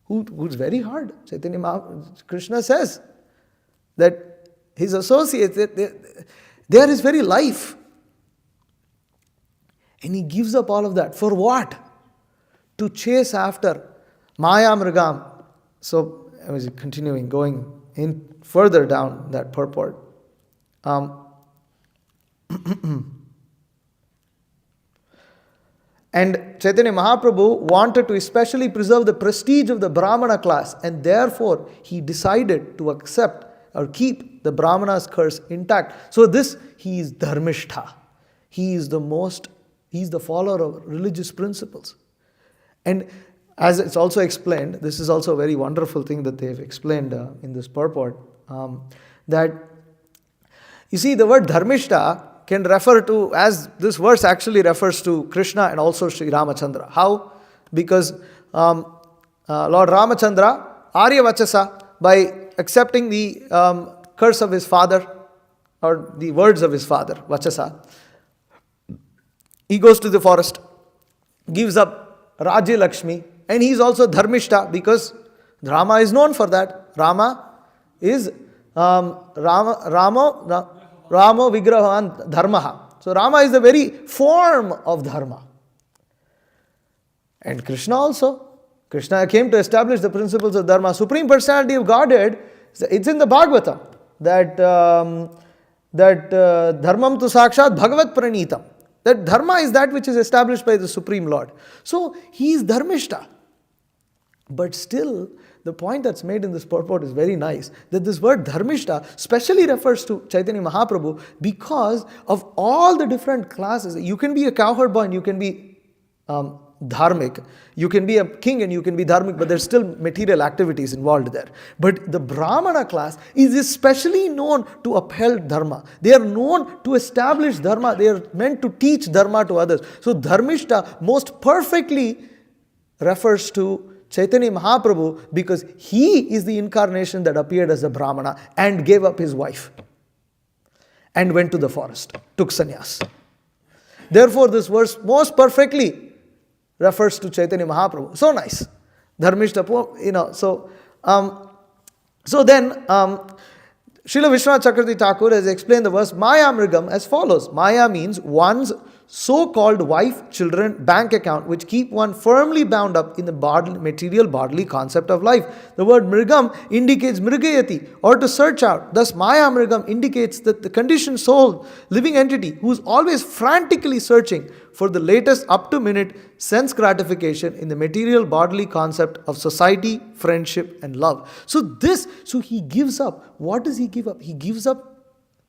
Who's very hard. Chaitanya Mahaprabhu, Krishna says that his associates, they are his very life. And he gives up all of that. For what? To chase after Maya Mrigam. So, I was continuing, going in further down that purport. And Chaitanya Mahaprabhu wanted to especially preserve the prestige of the Brahmana class, and therefore he decided to accept or keep the Brahmana's curse intact. So he is Dharmishtha. He is the most He's the follower of religious principles. And as it's also explained, this is also a very wonderful thing that they've explained in this purport, that you see the word dharmishta can refer to, as this verse actually refers to Krishna and also Sri Ramachandra. How? Because Lord Ramachandra, Arya Vachasa, by accepting the curse of his father, or the words of his father, Vachasa, he goes to the forest, gives up Rajya Lakshmi, and he's also dharmishta because Rama is known for that. Rama is Ramo Vigrahan Dharmaha. So Rama is the very form of dharma. And Krishna also. Krishna came to establish the principles of dharma. Supreme Personality of Godhead, it's in the Bhagavatam that dharmam tu sakshat bhagavat pranitam. That dharma is that which is established by the Supreme Lord. So he is dharmishta. But still, the point that's made in this purport is very nice, that this word dharmishta specially refers to Chaitanya Mahaprabhu because of all the different classes. You can be a cowherd boy and you can be dharmic. You can be a king and you can be dharmic, but there's still material activities involved there. But the Brahmana class is especially known to uphold dharma. They are known to establish dharma. They are meant to teach dharma to others. So dharmishta most perfectly refers to Chaitanya Mahaprabhu because he is the incarnation that appeared as a Brahmana and gave up his wife and went to the forest, took sannyas. Therefore, this verse most perfectly refers to Chaitanya Mahaprabhu. So nice. Dharmishta, so then, Srila Vishwanath Chakravarti Thakur has explained the verse Maya Mrigam as follows. Maya means one's so-called wife, children, bank account, which keep one firmly bound up in the material bodily concept of life. The word Mrigam indicates Mrigayati, or to search out. Thus, Maya Mrigam indicates that the conditioned soul, living entity, who is always frantically searching for the latest up-to-minute sense gratification in the material bodily concept of society, friendship, and love. So he gives up. What does he give up? He gives up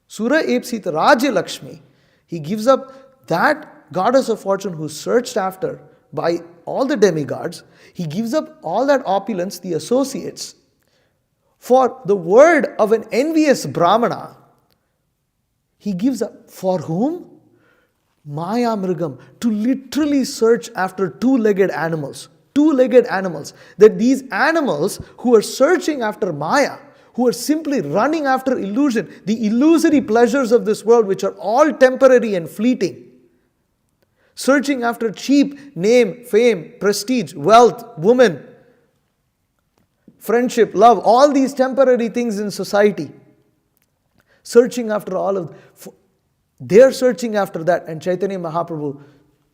Sura Epsit Rajya Lakshmi. He gives up that goddess of fortune who is searched after by all the demigods. He gives up all that opulence, the associates, for the word of an envious Brahmana. He gives up. For whom? Maya Mrigam, to literally search after two-legged animals. Two-legged animals. That these animals who are searching after Maya, who are simply running after illusion, the illusory pleasures of this world which are all temporary and fleeting, searching after cheap name, fame, prestige, wealth, woman, friendship, love, all these temporary things in society, searching after all of. They're searching after that, and Chaitanya Mahaprabhu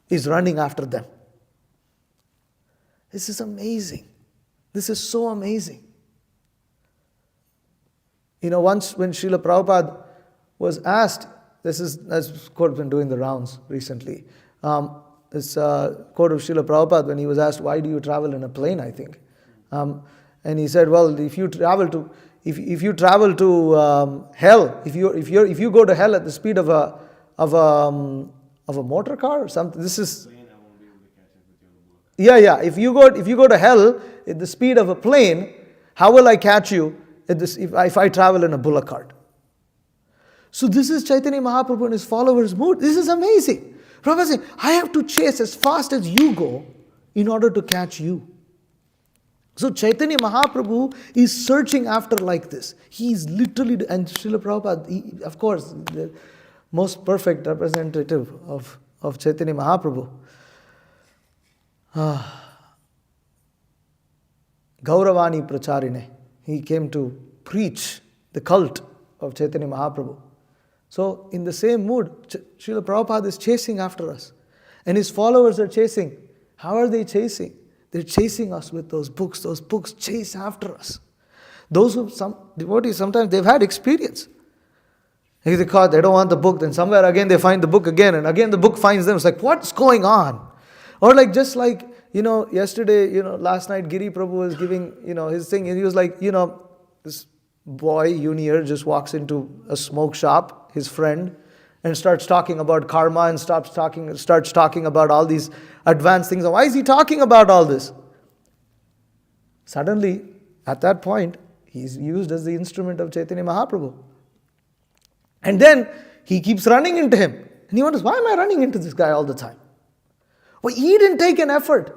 is running after them. This is amazing. This is so amazing. Once when Srila Prabhupada was asked, this is, as quote been doing the rounds recently, this quote of Srila Prabhupada when he was asked, why do you travel in a plane, I think. And he said, well, if you travel to hell, if you go to hell at the speed of a motor car or something, this is. Yeah. If you go to hell at the speed of a plane, how will I catch you if I travel in a bullock cart? So this is Chaitanya Mahaprabhu and his followers' mood. This is amazing. Prabhupada is saying, I have to chase as fast as you go in order to catch you. So Chaitanya Mahaprabhu is searching after like this. He is literally, and Srila Prabhupada, of course, the most perfect representative of Chaitanya Mahaprabhu. Gauravani Pracharine. He came to preach the cult of Chaitanya Mahaprabhu. So in the same mood, Srila Prabhupada is chasing after us. And his followers are chasing. How are they chasing? They're chasing us with those books. Those books chase after us. Those who, some devotees, sometimes they've had experience. They don't want the book, then somewhere again they find the book again, and again the book finds them. It's like, what's going on? Or yesterday, last night Giri Prabhu was giving, his thing, and he was like, this boy, junior, just walks into a smoke shop, his friend, and starts talking about karma and starts talking about all these advanced things. Why is he talking about all this? Suddenly, at that point, he's used as the instrument of Chaitanya Mahaprabhu. And then he keeps running into him. And he wonders, why am I running into this guy all the time? Well, he didn't take an effort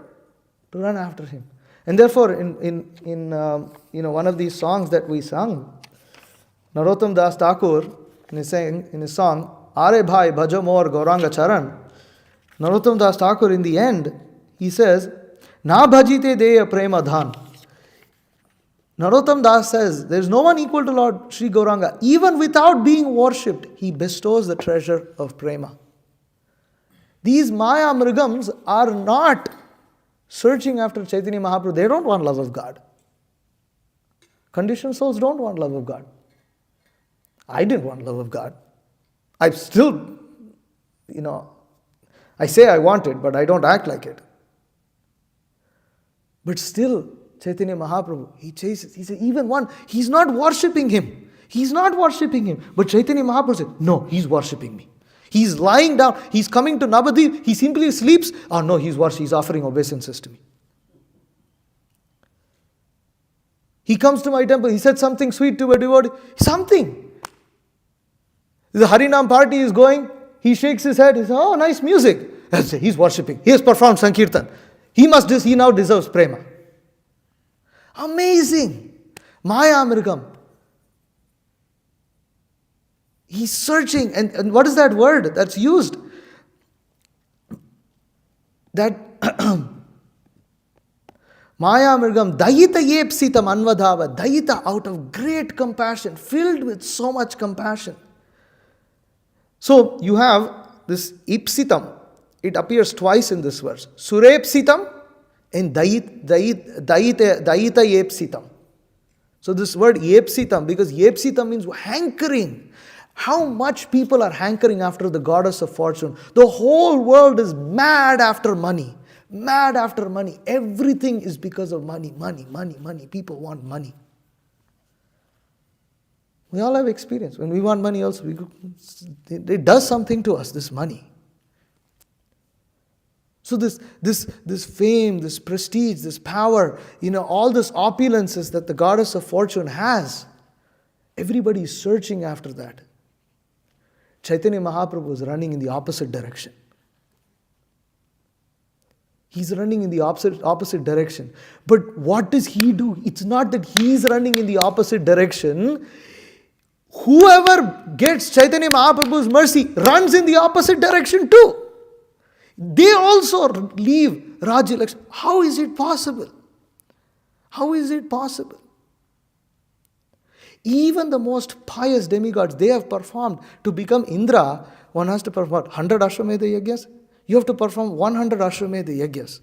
to run after him. And therefore, in one of these songs that we sung, Narottam Das Thakur, in his song, Are Bhai Bhajo Mor Gauranga Charan, Narottam Das Thakur, in the end, he says, Na bhajite deya prema dhan. Narottam Das says, there is no one equal to Lord Sri Gauranga. Even without being worshipped, he bestows the treasure of prema. These Maya Mrigams are not searching after Chaitanya Mahaprabhu. They don't want love of God. Conditioned souls don't want love of God. I didn't want love of God. I still, I say I want it, but I don't act like it. But still, Chaitanya Mahaprabhu, he chases. He said, even one, he's not worshipping him. He's not worshipping him. But Chaitanya Mahaprabhu said, no, he's worshipping me. He's lying down. He's coming to Navadvip. He simply sleeps. Oh no, he's offering obeisances to me. He comes to my temple. He said something sweet to a devotee. Something. The Harinam party is going. He shakes his head. He says, oh, nice music. He's worshipping. He has performed Sankirtan. He now deserves prema. Amazing. Maya Amirgam. He's searching. And what is that word that's used? That Maya Amirgam, Dayita Yepsitam Anvadhava, Dayita, out of great compassion, filled with so much compassion. So you have this Ipsitam. It appears twice in this verse. Surepsitam and Dayita Yepsitam. So this word Yepsitam, because Yepsitam means hankering. How much people are hankering after the goddess of fortune. The whole world is mad after money. Mad after money. Everything is because of money, money, money, money. People want money. We all have experience. When we want money also, it does something to us, this money. So this fame, this prestige, this power, all this opulences that the goddess of fortune has, everybody is searching after that. Chaitanya Mahaprabhu is running in the opposite direction. He's running in the opposite direction. But what does he do? It's not that he's running in the opposite direction. Whoever gets Chaitanya Mahaprabhu's mercy runs in the opposite direction too. They also leave Rajya Lakshmi. How is it possible? How is it possible? Even the most pious demigods, they have performed. To become Indra, one has to perform 100 Ashwamedha Yagyas. You have to perform 100 Ashwamedha Yagyas.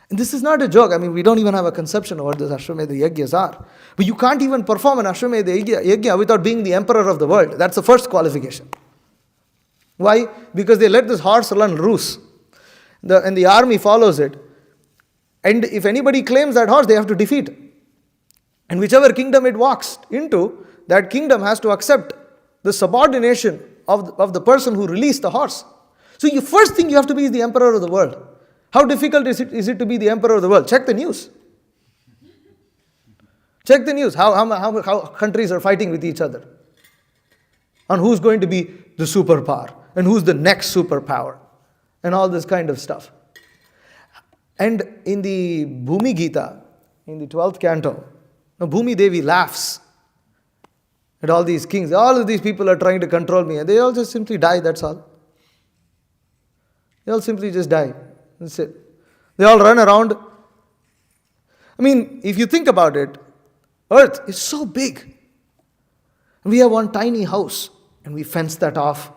And this is not a joke. I mean, we don't even have a conception of what those Ashwamedha Yagyas are. But you can't even perform an Ashwamedha Yagya without being the emperor of the world. That's the first qualification. Why? Because they let this horse run loose. And the army follows it. And if anybody claims that horse, they have to defeat it. And whichever kingdom it walks into, that kingdom has to accept the subordination of the person who released the horse. So the first thing you have to be is the emperor of the world. How difficult is it to be the emperor of the world? Check the news. Check the news. How countries are fighting with each other. On who's going to be the superpower. And who's the next superpower. And all this kind of stuff. And in the Bhumi Gita, in the 12th canto, Bhumi Devi laughs at all these kings. All of these people are trying to control me. And they all just simply die, that's all. They all simply just die. That's it. They all run around. I mean, if you think about it, Earth is so big. We have one tiny house and we fence that off.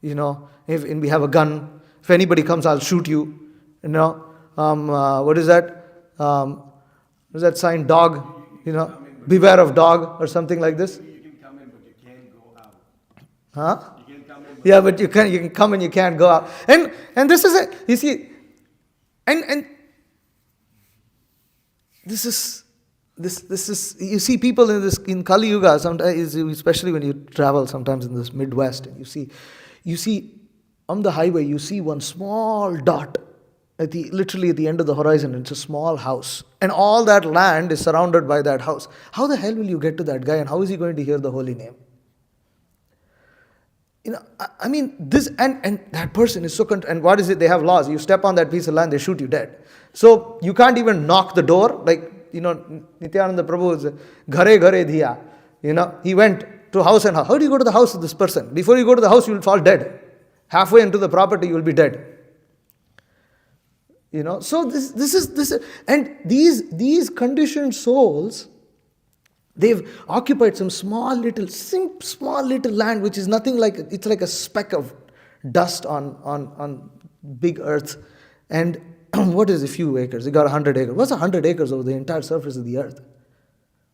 And we have a gun. If anybody comes, I'll shoot you. What is that? What is that sign? Dog. Beware of dog or something like this. You can come in, but you can't go out. Huh? You can come in, Yeah, but you can come and you can't go out. And this is it. You see, and this is you see people in Kali Yuga sometimes, especially when you travel sometimes in this Midwest, and you see, You see, on the highway, you see one small dot literally at the end of the horizon. It's a small house. And all that land is surrounded by that house. How the hell will you get to that guy, and how is he going to hear the holy name? I mean, this, and that person is so, and what is it? They have laws. You step on that piece of land, they shoot you dead. So you can't even knock the door. Like, Nityananda Prabhu is ghare ghare dhiya. He went to house and house. How do you go to the house of this person? Before you go to the house, you will fall dead. Halfway into the property, you will be dead. So this is, and these conditioned souls, they've occupied some small little land, which is nothing like, it's like a speck of dust on big earth. And what is a few acres? They got 100 acres. What's 100 acres over the entire surface of the earth?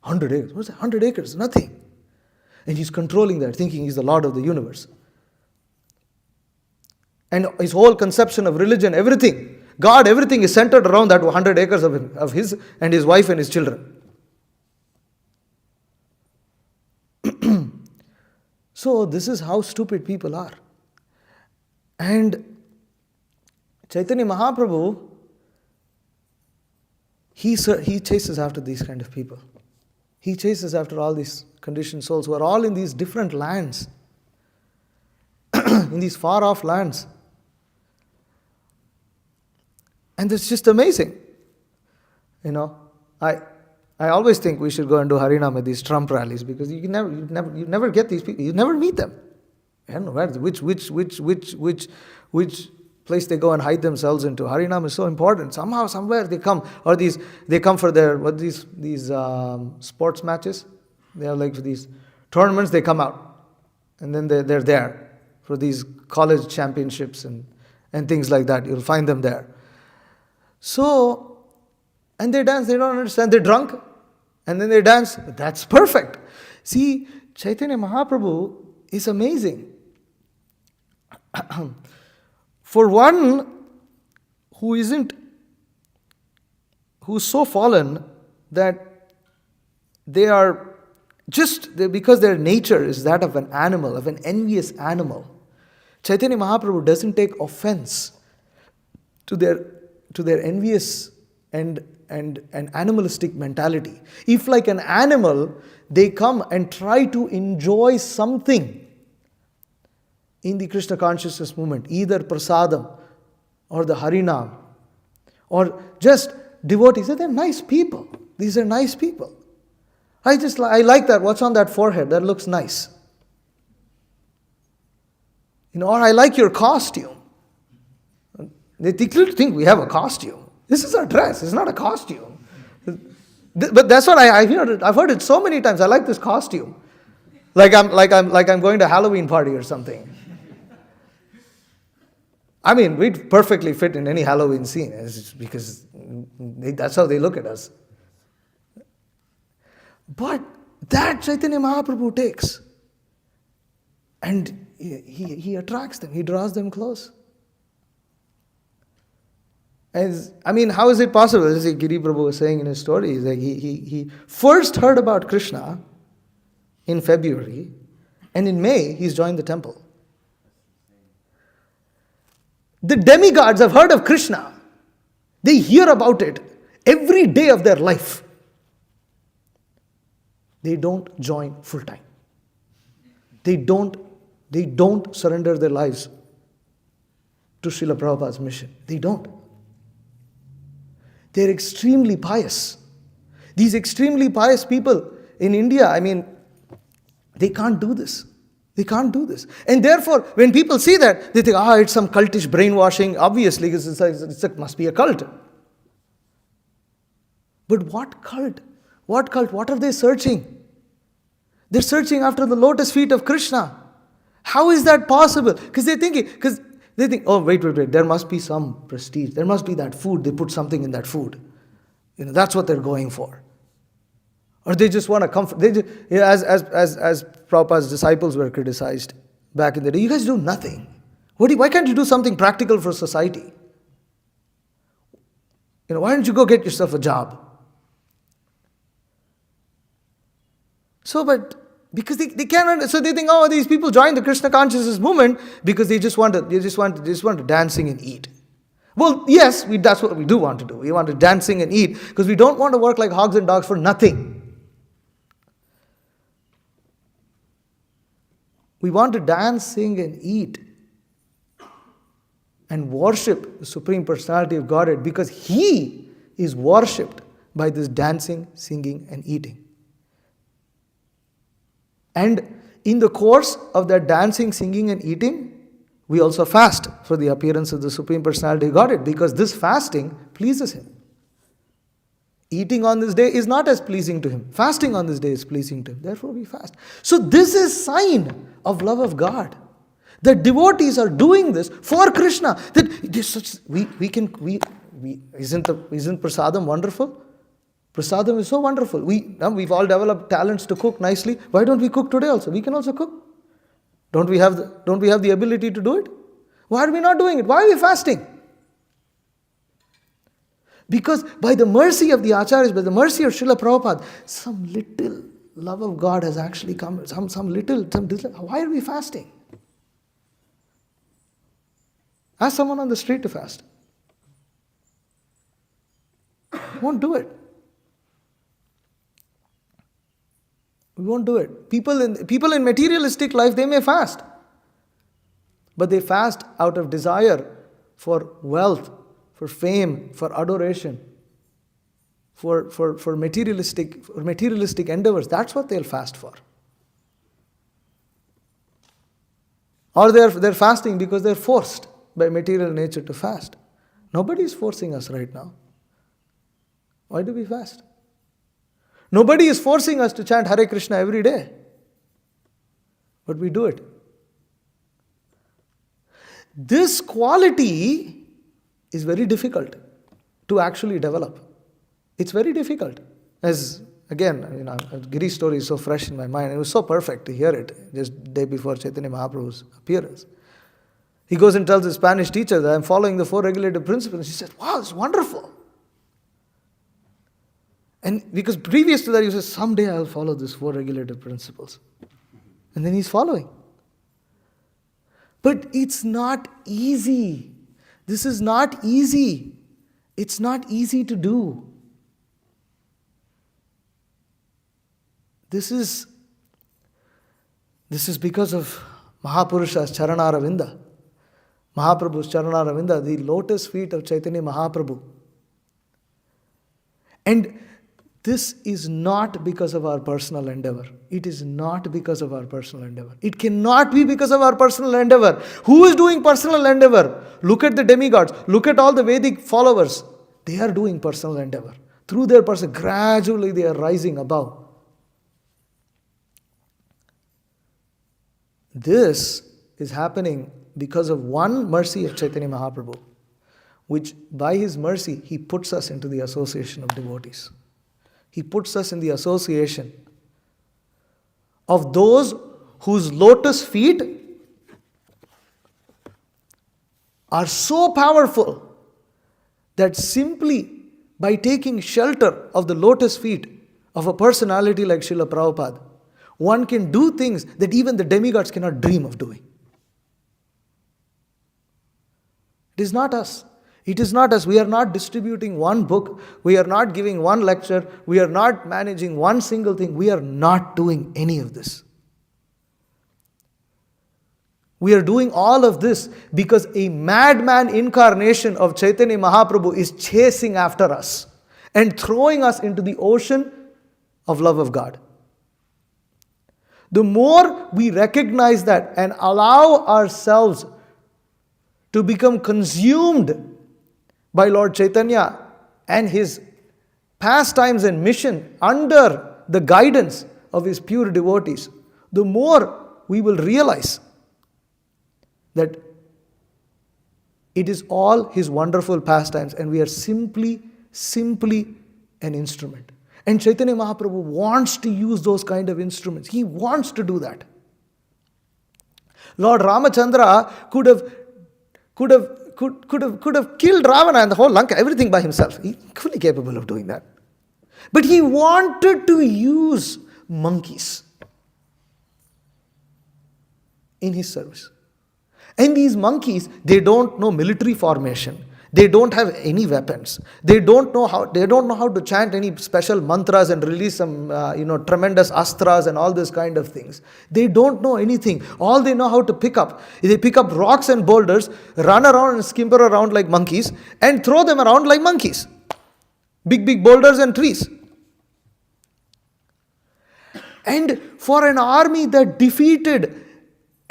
100 acres. What's 100 acres? Nothing. And he's controlling that, thinking he's the Lord of the universe. And his whole conception of religion, everything, God, everything is centered around that 100 acres of his and his wife and his children. So this is how stupid people are. And Chaitanya Mahaprabhu, he chases after these kind of people. He chases after all these conditioned souls who are all in these different lands, in these far off lands. And it's just amazing. I always think we should go and do Harinam at these Trump rallies, because you never get these people, you never meet them. I don't know which place they go and hide themselves into. Harinam is so important. Somehow, somewhere they come, or they come for their these sports matches. They are like for these tournaments. They come out, and then they're there for these college championships and things like that. You'll find them there. So, and they dance. They don't understand. They're drunk. And then they dance. That's perfect. See, Chaitanya Mahaprabhu is amazing. For one who's so fallen that because their nature is that of an animal, of an envious animal, Chaitanya Mahaprabhu doesn't take offense to their envious and animalistic mentality. If like an animal, they come and try to enjoy something in the Krishna consciousness movement, either prasadam or the Harinam, or just devotees, they're nice people. These are nice people. I like that. What's on that forehead? That looks nice. Or I like your costume. They think we have a costume. This is our dress. It's not a costume. But that's what I've heard it so many times. I like this costume. Like I'm going to a Halloween party or something. I mean, we'd perfectly fit in any Halloween scene, because that's how they look at us. But that Chaitanya Mahaprabhu takes, and he attracts them. He draws them close. How is it possible? As Giri Prabhu was saying in his story, like he first heard about Krishna in February, and in May he's joined the temple. The demigods have heard of Krishna. They hear about it every day of their life. They don't join full time. They don't surrender their lives to Srila Prabhupada's mission. They don't. They're extremely pious. These extremely pious people in India, they can't do this. They can't do this. And therefore, when people see that, they think, it's some cultish brainwashing, obviously, because it must be a cult. But what cult? What cult? What are they searching? They're searching after the lotus feet of Krishna. How is that possible? Because they think, wait, there must be some prestige. There must be that food. They put something in that food. That's what they're going for. Or they just want to comfort. As Prabhupada's disciples were criticized back in the day, you guys do nothing. Why can't you do something practical for society? Why don't you go get yourself a job? So, but Because they cannot, so they think, oh, these people join the Krishna consciousness movement because they just want to dance, sing, and eat. Well, yes, that's what we do want to do. We want to dance, sing, and eat because we don't want to work like hogs and dogs for nothing. We want to dance, sing, and eat and worship the Supreme Personality of Godhead because He is worshipped by this dancing, singing, and eating. And in the course of that dancing, singing, and eating, we also fast for the appearance of the Supreme Personality of Godhead because this fasting pleases Him. Eating on this day is not as pleasing to Him. Fasting on this day is pleasing to Him. Therefore we fast. So this is sign of love of God. The devotees are doing this for Krishna. That isn't prasadam wonderful? Prasadam is so wonderful. We've all developed talents to cook nicely. Why don't we cook today also? We can also cook. Don't we have the ability to do it? Why are we not doing it? Why are we fasting? Because by the mercy of the Acharyas, by the mercy of Srila Prabhupada, some little love of God has actually come. Why are we fasting? Ask someone on the street to fast. Won't do it. We won't do it. People in materialistic life, they may fast. But they fast out of desire for wealth, for fame, for adoration, for materialistic endeavors. That's what they'll fast for. Or they're fasting because they're forced by material nature to fast. Nobody is forcing us right now. Why do we fast? Nobody is forcing us to chant Hare Krishna every day. But we do it. This quality is very difficult to actually develop. It's very difficult. As again, Giri's story is so fresh in my mind. It was so perfect to hear it just day before Chaitanya Mahaprabhu's appearance. He goes and tells his Spanish teacher that I'm following the 4 regulative principles. She said, wow, it's wonderful. And because previous to that, he says, someday I'll follow these 4 regulative principles. And then he's following. But it's not easy. This is not easy. It's not easy to do. This is because of Mahapurusha's Charanaravinda. Mahaprabhu's Charanaravinda, the lotus feet of Chaitanya Mahaprabhu. And this is not because of our personal endeavor. It is not because of our personal endeavor. It cannot be because of our personal endeavor. Who is doing personal endeavor? Look at the demigods. Look at all the Vedic followers. They are doing personal endeavor. Through their person, gradually they are rising above. This is happening because of one mercy of Chaitanya Mahaprabhu, which by his mercy, he puts us into the association of devotees. He puts us in the association of those whose lotus feet are so powerful that simply by taking shelter of the lotus feet of a personality like Srila Prabhupada, one can do things that even the demigods cannot dream of doing. It is not us. It is not us. We are not distributing one book. We are not giving one lecture. We are not managing one single thing. We are not doing any of this. We are doing all of this because a madman incarnation of Chaitanya Mahaprabhu is chasing after us and throwing us into the ocean of love of God. The more we recognize that and allow ourselves to become consumed by Lord Chaitanya and his pastimes and mission under the guidance of his pure devotees, the more we will realize that it is all his wonderful pastimes and we are simply an instrument. And Chaitanya Mahaprabhu wants to use those kind of instruments. He wants to do that. Lord Ramachandra could have killed Ravana and the whole Lanka, everything by himself. He's fully capable of doing that. But he wanted to use monkeys. in his service. And these monkeys, they don't know military formation. They don't have any weapons. They don't know how to chant any special mantras and release some tremendous astras and all this kind of things. They don't know anything. All they know how to pick up. They pick up rocks and boulders, run around and skimper around like monkeys, and throw them around like monkeys. Big boulders and trees. And for an army that defeated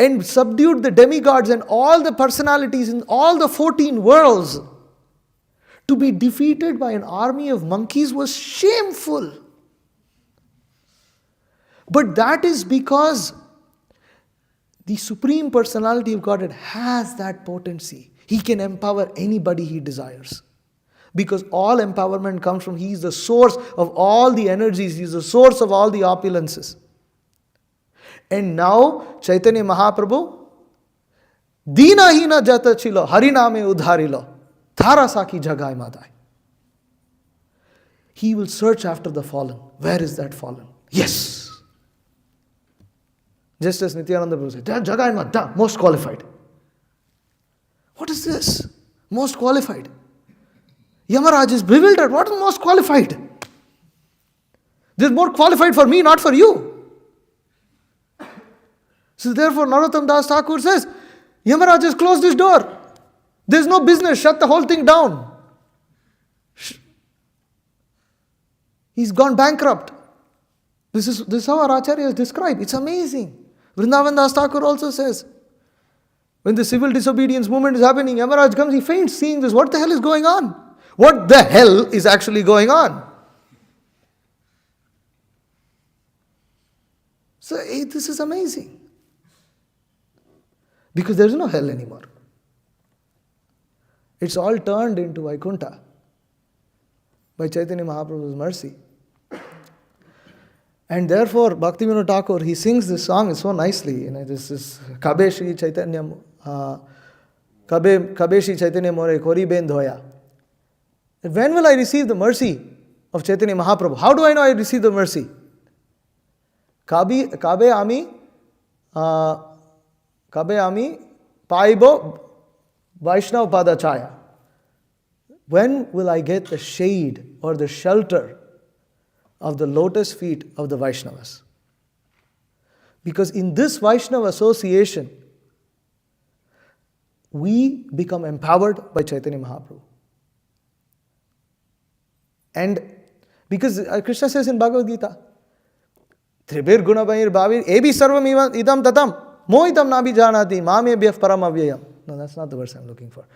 and subdued the demigods and all the personalities in all the 14 worlds, to be defeated by an army of monkeys was shameful. But that is because the Supreme Personality of Godhead has that potency. He can empower anybody he desires. Because all empowerment comes from, He is the source of all the energies, He is the source of all the opulences. And now, Chaitanya Mahaprabhu, Dina hina jata chilo, hariname udharilo, thara saki jagai madai. He will search after the fallen. Where is that fallen? Yes. Just as Nityananda Prabhu said, jagai madai, most qualified. What is this? Most qualified. Yamaraj is bewildered. What is most qualified? This is more qualified for me, not for you. So therefore, Narottam Das Thakur says, Yamaraj has closed his door. There is no business. Shut the whole thing down. He's gone bankrupt. This is how our Acharyas describe. It's amazing. Vrindavan Das Thakur also says, when the civil disobedience movement is happening, Yamaraj comes, he faints seeing this. What the hell is going on? What the hell is actually going on? So this is amazing. Because there is no hell anymore. It's all turned into Vaikuntha by Chaitanya Mahaprabhu's mercy. And therefore, Bhaktivinoda Thakur, he sings this song so nicely. This is Kabe Shri Chaitanya Kabe Shri Chaitanya More Kori Ben Dhoya. When will I receive the mercy of Chaitanya Mahaprabhu? How do I know I receive the mercy? Kabe Ami Paibo Vaishnav Pada Chaya. When will I get the shade or the shelter of the lotus feet of the Vaishnavas? Because in this Vaishnava association, we become empowered by Chaitanya Mahaprabhu. And because Krishna says in Bhagavad Gita, Tribir Gunabayir Bhavir Ebi Sarvam Idam Tatam Mohitam Nabi Janati Mame Bhyaf Param Avyayam. No, that's not the verse I'm looking for.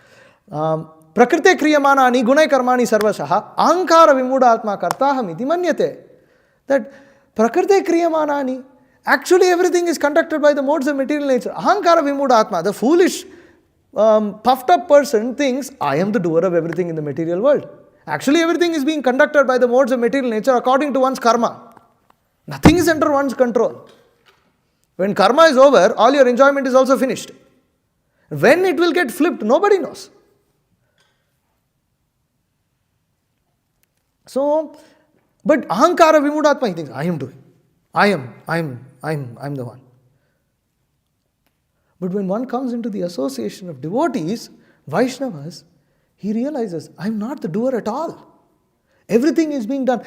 Prakrite Kriyamanani Gunai Karmani Sarvashaha Ahankara Vimuda Atma Kartaham Iti Manyate. That Prakrite Kriyamanani, actually everything is conducted by the modes of material nature. Ahankara Vimuda Atma, the foolish, puffed up person thinks, I am the doer of everything in the material world. Actually everything is being conducted by the modes of material nature according to one's karma. Nothing is under one's control. When karma is over, all your enjoyment is also finished. When it will get flipped, nobody knows. So, but ahankara vimudatma, he thinks, I am doing. I'm the one. But when one comes into the association of devotees, Vaishnavas, he realizes, I'm not the doer at all. Everything is being done.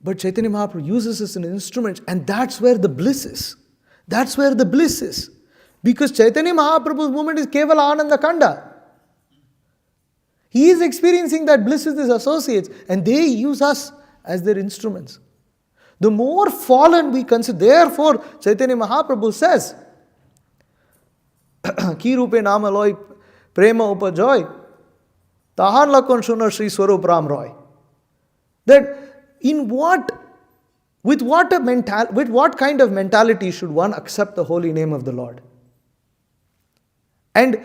But Chaitanya Mahaprabhu uses us as an instrument, and that's where the bliss is. That's where the bliss is. Because Chaitanya Mahaprabhu's movement is Kevala Ananda Kanda. He is experiencing that bliss with his associates, and they use us as their instruments. The more fallen we consider, therefore Chaitanya Mahaprabhu says, Ki rupe nama loy prema upajoy, tahan lakon shunar Sri Swarup Ram Roy. That with what kind of mentality should one accept the holy name of the Lord? And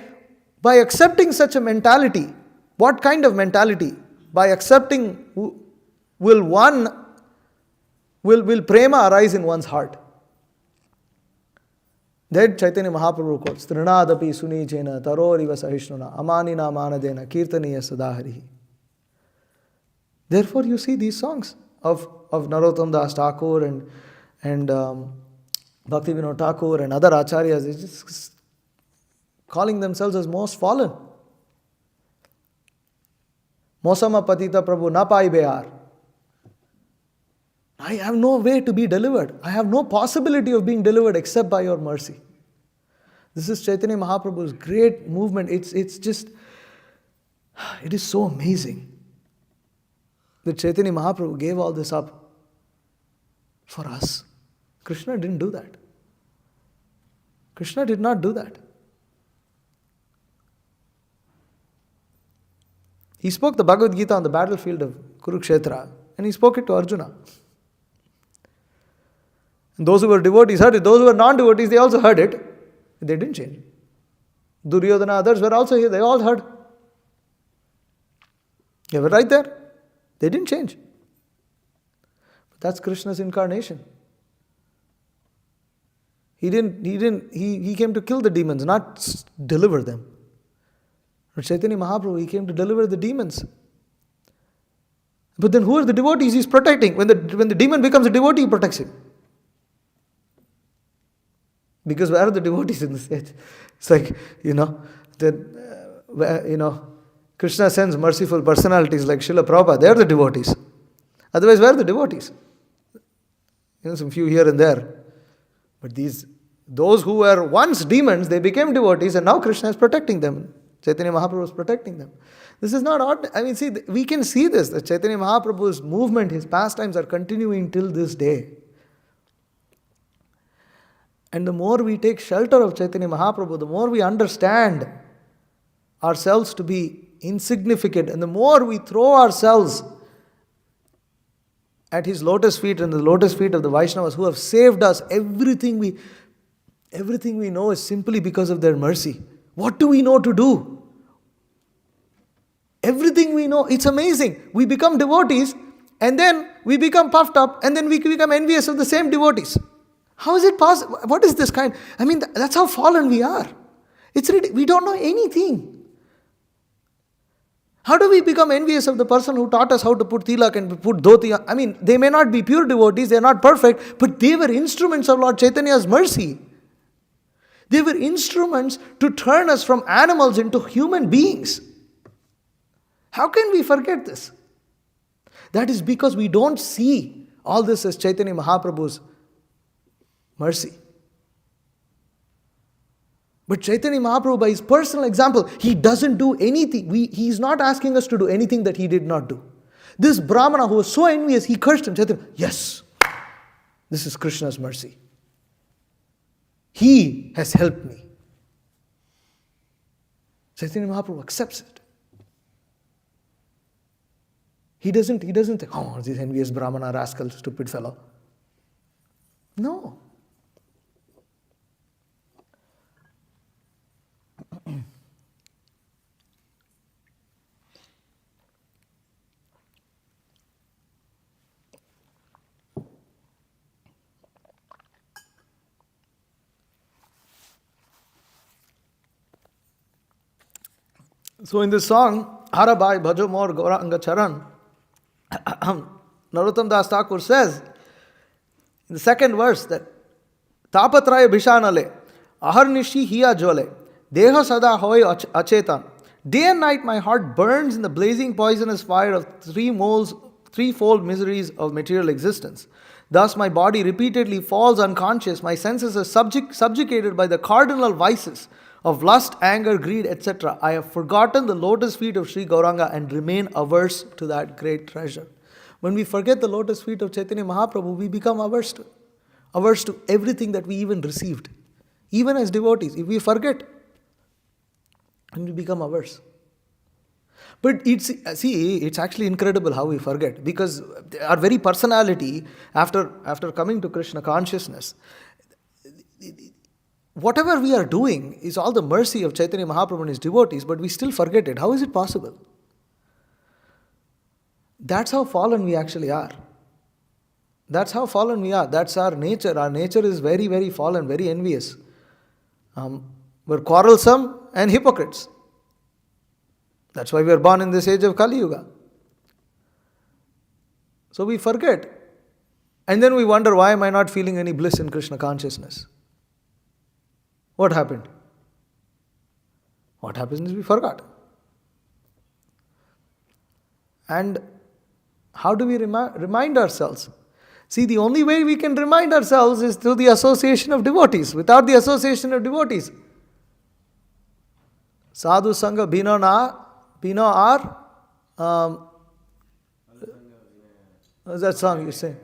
by accepting such a mentality, what kind of mentality? By accepting, will prema arise in one's heart? That Chaitanya Mahaprabhu quotes, Trinadapi suni chena taroriva sahishnuna amanina manadena kirtaniya sadaharihi. Therefore you see these songs of Narottam Das Thakur and Bhaktivinoda Thakur and other acharyas, they're just calling themselves as most fallen. Mosama patita Prabhu na pai behar. I have no way to be delivered. I have no possibility of being delivered except by your mercy. This is Chaitanya Mahaprabhu's great movement. It's just, it is so amazing that Chaitanya Mahaprabhu gave all this up for us. Krishna didn't do that. Krishna did not do that. He spoke the Bhagavad Gita on the battlefield of Kurukshetra, and he spoke it to Arjuna. And those who were devotees heard it. Those who were non-devotees, they also heard it. They didn't change. Duryodhana, others were also here. They all heard. They were right there. They didn't change. But that's Krishna's incarnation. He came to kill the demons, not deliver them. But Chaitanya Mahaprabhu, he came to deliver the demons. But then who are the devotees he's protecting? When the demon becomes a devotee, he protects him. Because where are the devotees in this age? It's like, Krishna sends merciful personalities like Srila Prabhupada. They are the devotees. Otherwise, where are the devotees? Some few here and there. But those who were once demons, they became devotees, and now Krishna is protecting them. Chaitanya Mahaprabhu is protecting them. This is not odd. We can see this. That Chaitanya Mahaprabhu's movement, his pastimes are continuing till this day. And the more we take shelter of Chaitanya Mahaprabhu, the more we understand ourselves to be insignificant, and the more we throw ourselves at his lotus feet and the lotus feet of the Vaishnavas who have saved us. Everything we know is simply because of their mercy. What do we know to do? Everything we know, it's amazing. We become devotees, and then we become puffed up, and then we become envious of the same devotees. How is it possible? What is this kind? That's how fallen we are. We don't know anything. How do we become envious of the person who taught us how to put tilak and put dhoti? They may not be pure devotees, they are not perfect, but they were instruments of Lord Chaitanya's mercy. They were instruments to turn us from animals into human beings. How can we forget this? That is because we don't see all this as Chaitanya Mahaprabhu's mercy. But Chaitanya Mahaprabhu, by his personal example, he doesn't do anything. He is not asking us to do anything that he did not do. This Brahmana who was so envious, he cursed him. Chaitanya, yes, this is Krishna's mercy. He has helped me. Chaitanya Mahaprabhu accepts it. He doesn't think, oh, this envious Brahmana, rascal, stupid fellow. No. So in this song, Harabai Bhajo Mor Gaura Anga Charan, Narottam Das Thakur says, in the second verse, that Tapatraya Bishanale, Aharnishi Hiya Jole, Deha Sada Hoy Achetan. Day and night my heart burns in the blazing poisonous fire of threefold miseries of material existence. Thus my body repeatedly falls unconscious, my senses are subjugated by the cardinal vices of lust, anger, greed, etc. I have forgotten the lotus feet of Sri Gauranga and remain averse to that great treasure. When we forget the lotus feet of Chaitanya Mahaprabhu, we become averse to everything that we even received. Even as devotees, if we forget, and we become averse. But it's actually incredible how we forget, because our very personality, after coming to Krishna consciousness, whatever we are doing is all the mercy of Chaitanya Mahaprabhu and his devotees, but we still forget it. How is it possible? That's how fallen we actually are. That's how fallen we are. That's our nature. Our nature is very, very fallen, very envious. We're quarrelsome and hypocrites. That's why we are born in this age of Kali Yuga. So we forget And then we wonder, why am I not feeling any bliss in Krishna consciousness? What happened? What happens is we forgot. And how do we remind ourselves? See, the only way we can remind ourselves is through the association of devotees. Without the association of devotees, sadhu sangha bino ar, what's that song you say?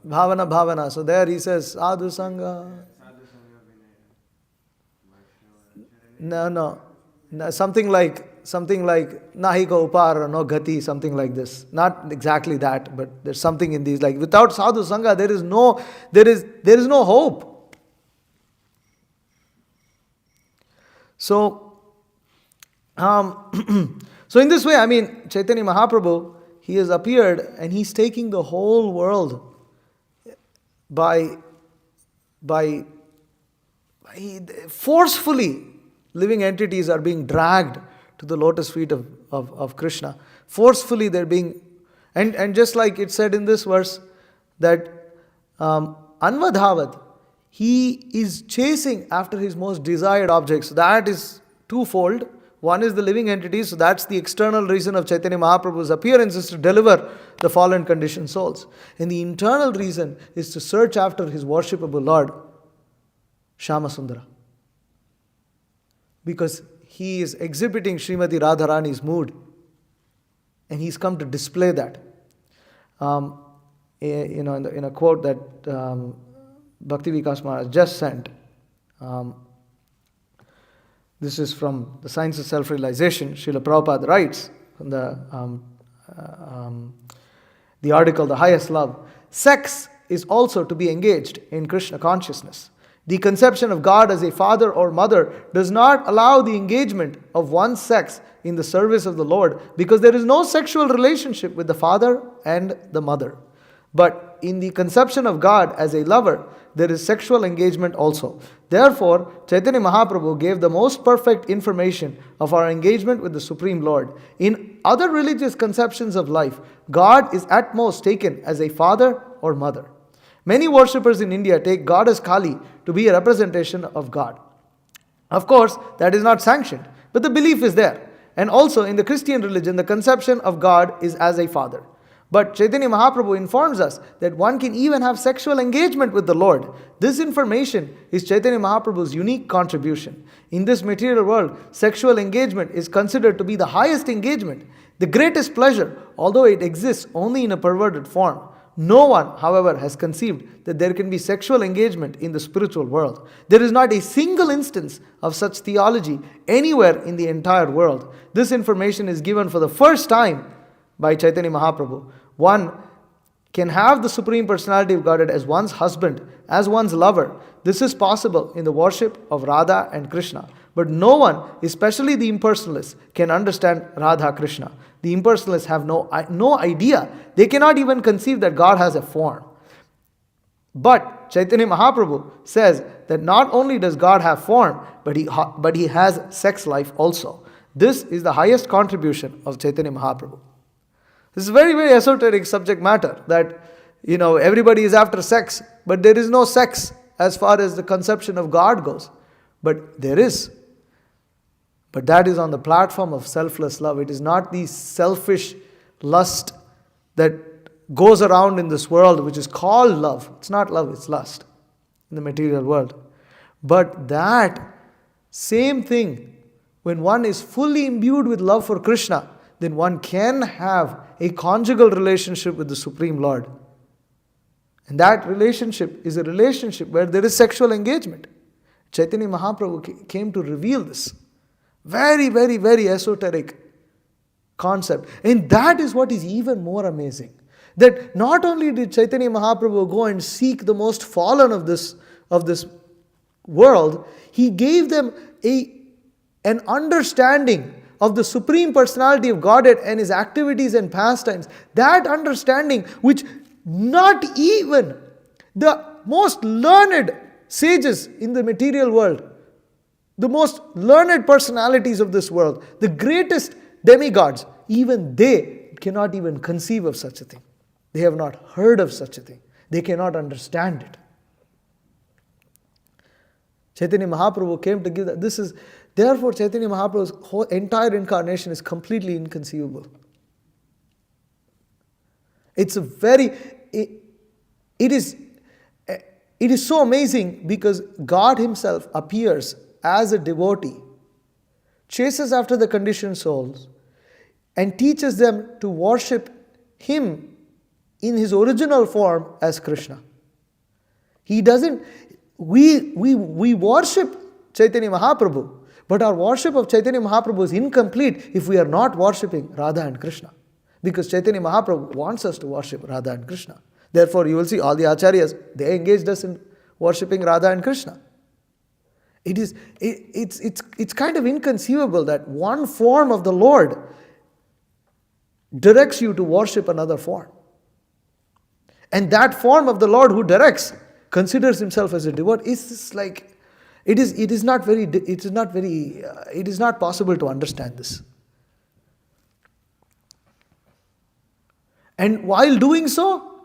Bhavana Bhavana. So there he says, sadhu sangha. No, something like nahi ko upar no gati, something like this. Not exactly that, but there's something in these, like without sadhu sangha there is no hope. So so in this way, I mean, Chaitanya Mahaprabhu, he has appeared and he's taking the whole world by forcefully. Living entities are being dragged to the lotus feet of Krishna. Forcefully they're being, and just like it said in this verse, that Anvadhavat, he is chasing after his most desired objects. That is twofold. One is the living entities, so that's the external reason of Chaitanya Mahaprabhu's appearance, is to deliver the fallen conditioned souls. And the internal reason is to search after his worshipable Lord, Shama Sundara. Because he is exhibiting Srimati Radharani's mood, and he's come to display that. In a quote that Bhakti Vikas Maharaj just sent, this is from the Science of Self-Realization. Srila Prabhupada writes from the article, The Highest Love, sex is also to be engaged in Krishna consciousness. The conception of God as a father or mother does not allow the engagement of one sex in the service of the Lord, because there is no sexual relationship with the father and the mother. But in the conception of God as a lover, there is sexual engagement also. Therefore, Chaitanya Mahaprabhu gave the most perfect information of our engagement with the Supreme Lord. In other religious conceptions of life, God is at most taken as a father or mother. Many worshippers in India take Goddess Kali to be a representation of God. Of course, that is not sanctioned, but the belief is there. And also in the Christian religion, the conception of God is as a father. But Chaitanya Mahaprabhu informs us that one can even have sexual engagement with the Lord. This information is Chaitanya Mahaprabhu's unique contribution. In this material world, sexual engagement is considered to be the highest engagement, the greatest pleasure, although it exists only in a perverted form. No one, however, has conceived that there can be sexual engagement in the spiritual world. There is not a single instance of such theology anywhere in the entire world. This information is given for the first time by Chaitanya Mahaprabhu. One can have the Supreme Personality of Godhead as one's husband, as one's lover. This is possible in the worship of Radha and Krishna. But no one, especially the impersonalists, can understand Radha Krishna. The impersonalists have no idea. They cannot even conceive that God has a form. But Chaitanya Mahaprabhu says that not only does God have form, but he has sex life also. This is the highest contribution of Chaitanya Mahaprabhu. This is very, very esoteric subject matter, that, everybody is after sex, but there is no sex as far as the conception of God goes. But there is. But that is on the platform of selfless love. It is not the selfish lust that goes around in this world, which is called love. It's not love, it's lust in the material world. But that same thing, when one is fully imbued with love for Krishna, then one can have a conjugal relationship with the Supreme Lord. And that relationship is a relationship where there is sexual engagement. Chaitanya Mahaprabhu came to reveal this. Very, very, very esoteric concept. And that is what is even more amazing. That not only did Chaitanya Mahaprabhu go and seek the most fallen of this world, he gave them an understanding of the Supreme Personality of Godhead and His activities and pastimes. That understanding which not even the most learned sages in the material world, the most learned personalities of this world, the greatest demigods, even they cannot even conceive of such a thing. They have not heard of such a thing. They cannot understand it. Chaitanya Mahaprabhu came to give that. Therefore, Chaitanya Mahaprabhu's whole entire incarnation is completely inconceivable. It is so amazing because God Himself appears as a devotee, chases after the conditioned souls, and teaches them to worship Him in His original form as Krishna. He doesn't. We worship Chaitanya Mahaprabhu, but our worship of Chaitanya Mahaprabhu is incomplete if we are not worshipping Radha and Krishna. Because Chaitanya Mahaprabhu wants us to worship Radha and Krishna. Therefore, you will see all the acharyas, they engaged us in worshipping Radha and Krishna. It's kind of inconceivable that one form of the Lord directs you to worship another form. And that form of the Lord who directs considers himself as a devotee. It is not possible to understand this. And while doing so,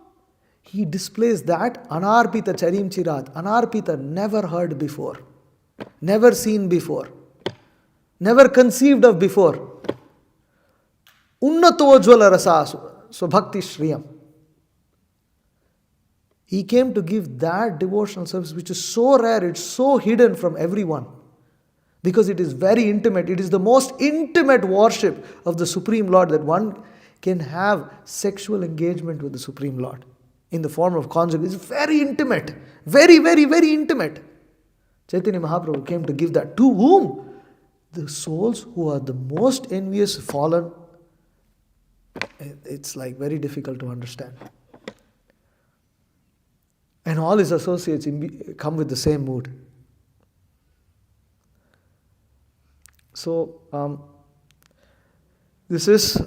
he displays that anarpita charim chirat, anarpita, never heard before, never seen before, never conceived of before. Unnatojvala rasa swabhakti shriyam. He came to give that devotional service which is so rare, it's so hidden from everyone. Because it is very intimate. It is the most intimate worship of the Supreme Lord that one can have sexual engagement with the Supreme Lord in the form of conjugal. It's very intimate. Very, very, very intimate. Chaitanya Mahaprabhu came to give that. To whom? The souls who are the most envious, fallen. It's like very difficult to understand. And all his associates come with the same mood. So, this is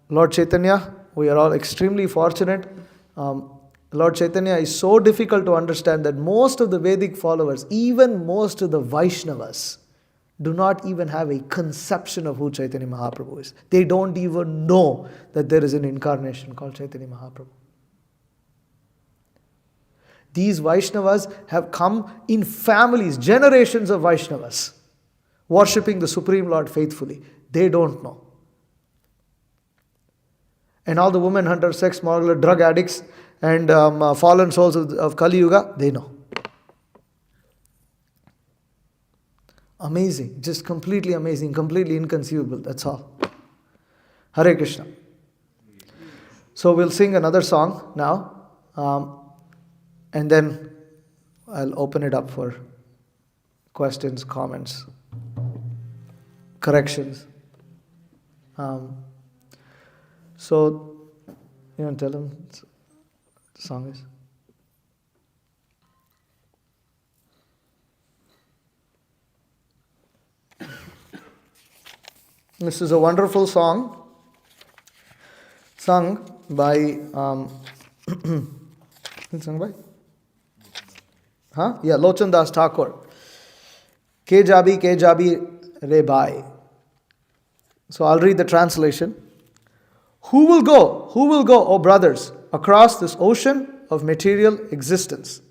Lord Chaitanya. We are all extremely fortunate. Lord Chaitanya is so difficult to understand that most of the Vedic followers, even most of the Vaishnavas, do not even have a conception of who Chaitanya Mahaprabhu is. They don't even know that there is an incarnation called Chaitanya Mahaprabhu. These Vaishnavas have come in families, generations of Vaishnavas, worshipping the Supreme Lord faithfully. They don't know. And all the women hunters, sex smugglers, drug addicts, and fallen souls of Kali Yuga, they know. Amazing, just completely amazing, completely inconceivable, that's all. Hare Krishna. So we'll sing another song now. And then I'll open it up for questions, comments, corrections. So, you want to tell them what the song is? This is a wonderful song sung by... sung by? Lochan Das Thakur. Ke jabi re bhai. So I'll read the translation. Who will go, O brothers, across this ocean of material existence?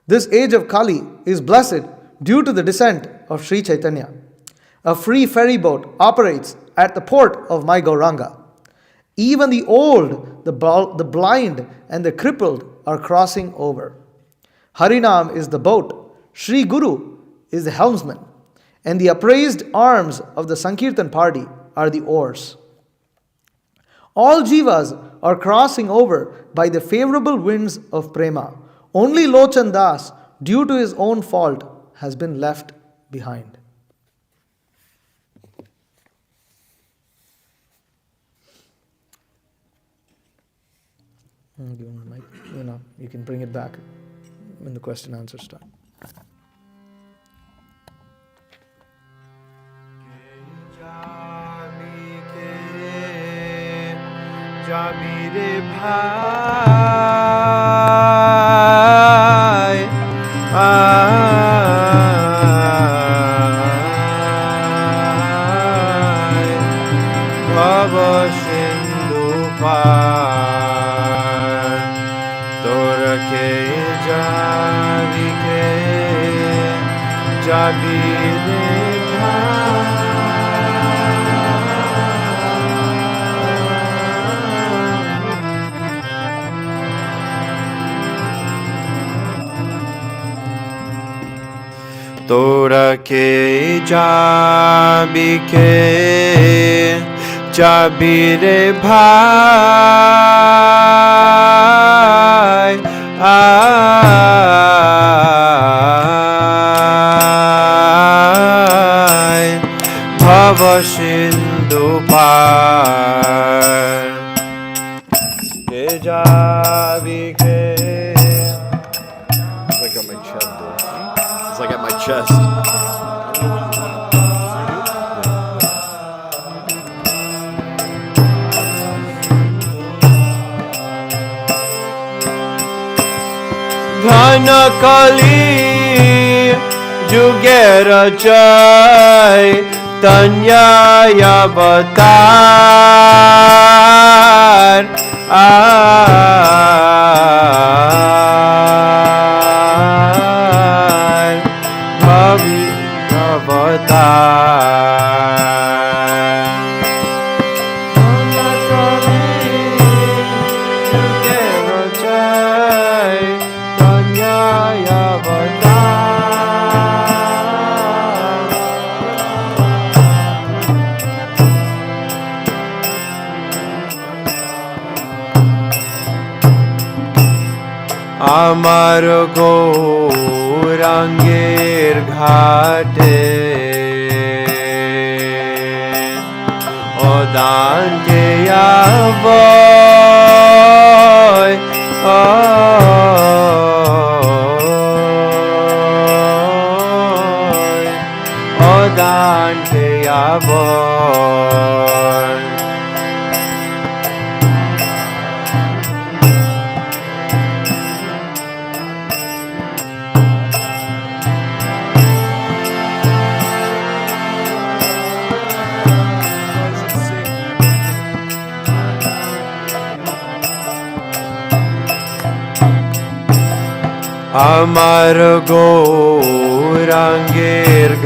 This age of Kali is blessed due to the descent of Sri Chaitanya. A free ferry boat operates at the port of my Gauranga. Even the old, the blind, and the crippled are crossing over. Harinam is the boat, Sri Guru is the helmsman, and the upraised arms of the Sankirtan party are the oars. All jivas are crossing over by the favorable winds of prema. Only Lochan Das, due to his own fault, has been left behind. You can bring it back when the question answer start. Jamire bhai bhava sindhu pai Jabire Tora ke jabike Jabire bhai ai Bhava Sindhu par Ke jabike It's like at my chest, dude. It's like at my chest. Dhanakali Jugera Jai Tanyaya Avatar Bhavi Avatar আমার গৌরাঙ্গের ঘাটে অদানকে আবয় অদানকে আবয় আমার গৌরাঙ্গের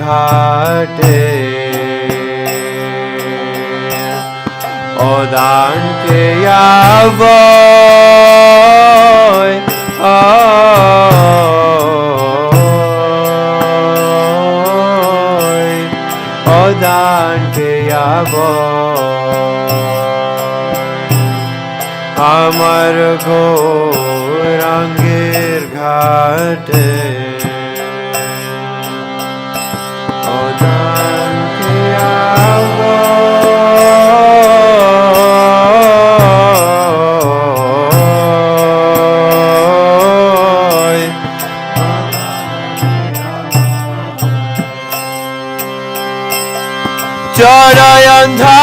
ঘাটে অদানকে আবয় অদানকে আবয় আমার গৌরাঙ্গের ঘাটে অদানকে আবয় চরয়ন্ধা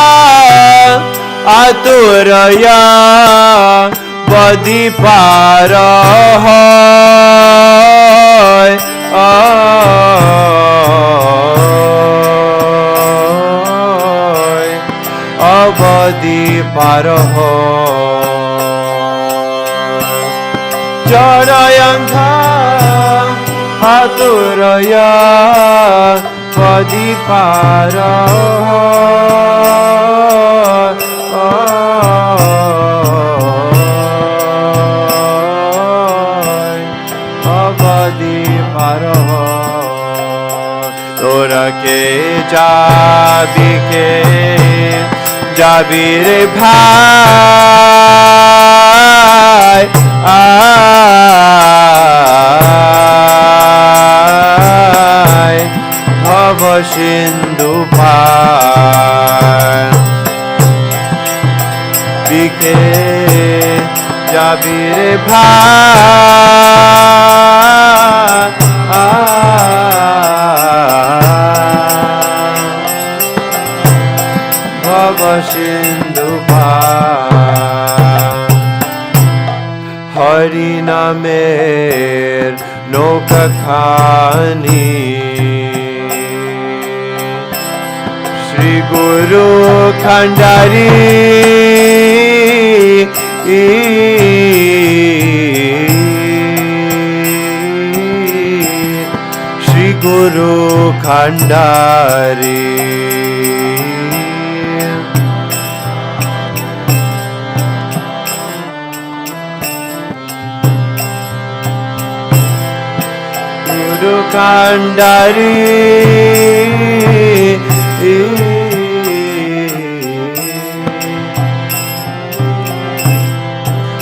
আতুরয়া বদি পার হয় অবধি পার চরয়ন্ধা আতুরয়া বদি পার অবধি পার তোরা কে যাবিকে যাবি রে ভাই আয় ভব সিন্ধু পার বিকে যাবি রে ভাই ভব সিন্ধু পার হরি নামের নৌকা খানি Shri Guru খণ্ডারি Shri Guru Guru Khandari Guru Khandari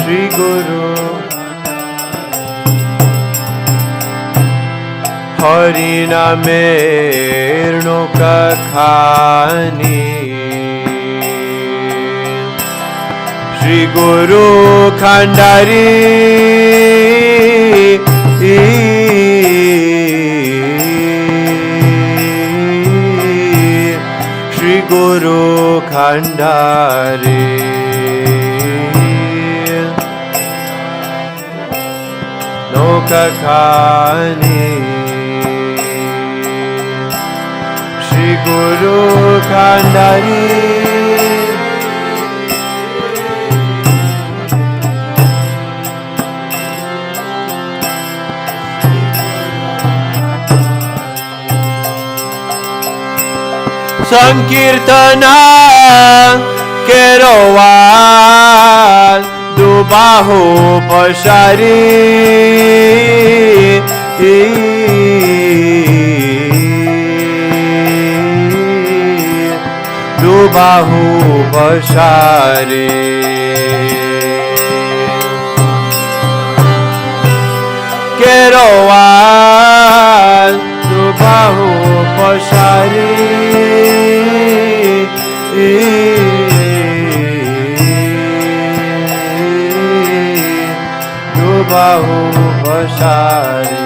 Shri Guru Hari Namer Noka Khani Shri Guru Khandari Shri Guru Khandari Noka Khani Shri Guru Khandari Sankirtana Keroval Dubahu Pashari Dubahu Pashari Keroval Dubahu Pashari Dubahu Pashari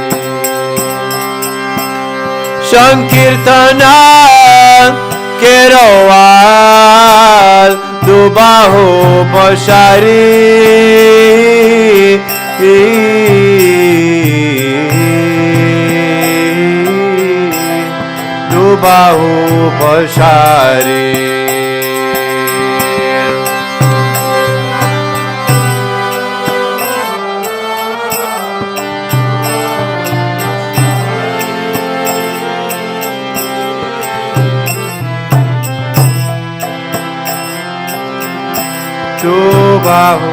Sankirtana Keroval Dubahu Pashari Dubahu Pashari Dubahu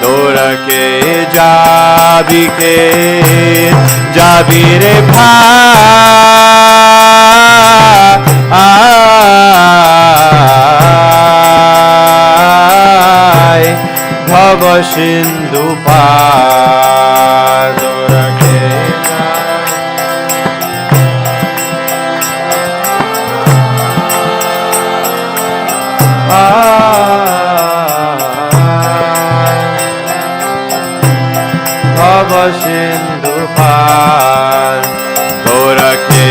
Dora ke jabi re bhai Bhava Sindhu par Dora ke Bhava Sindhu par Dora ke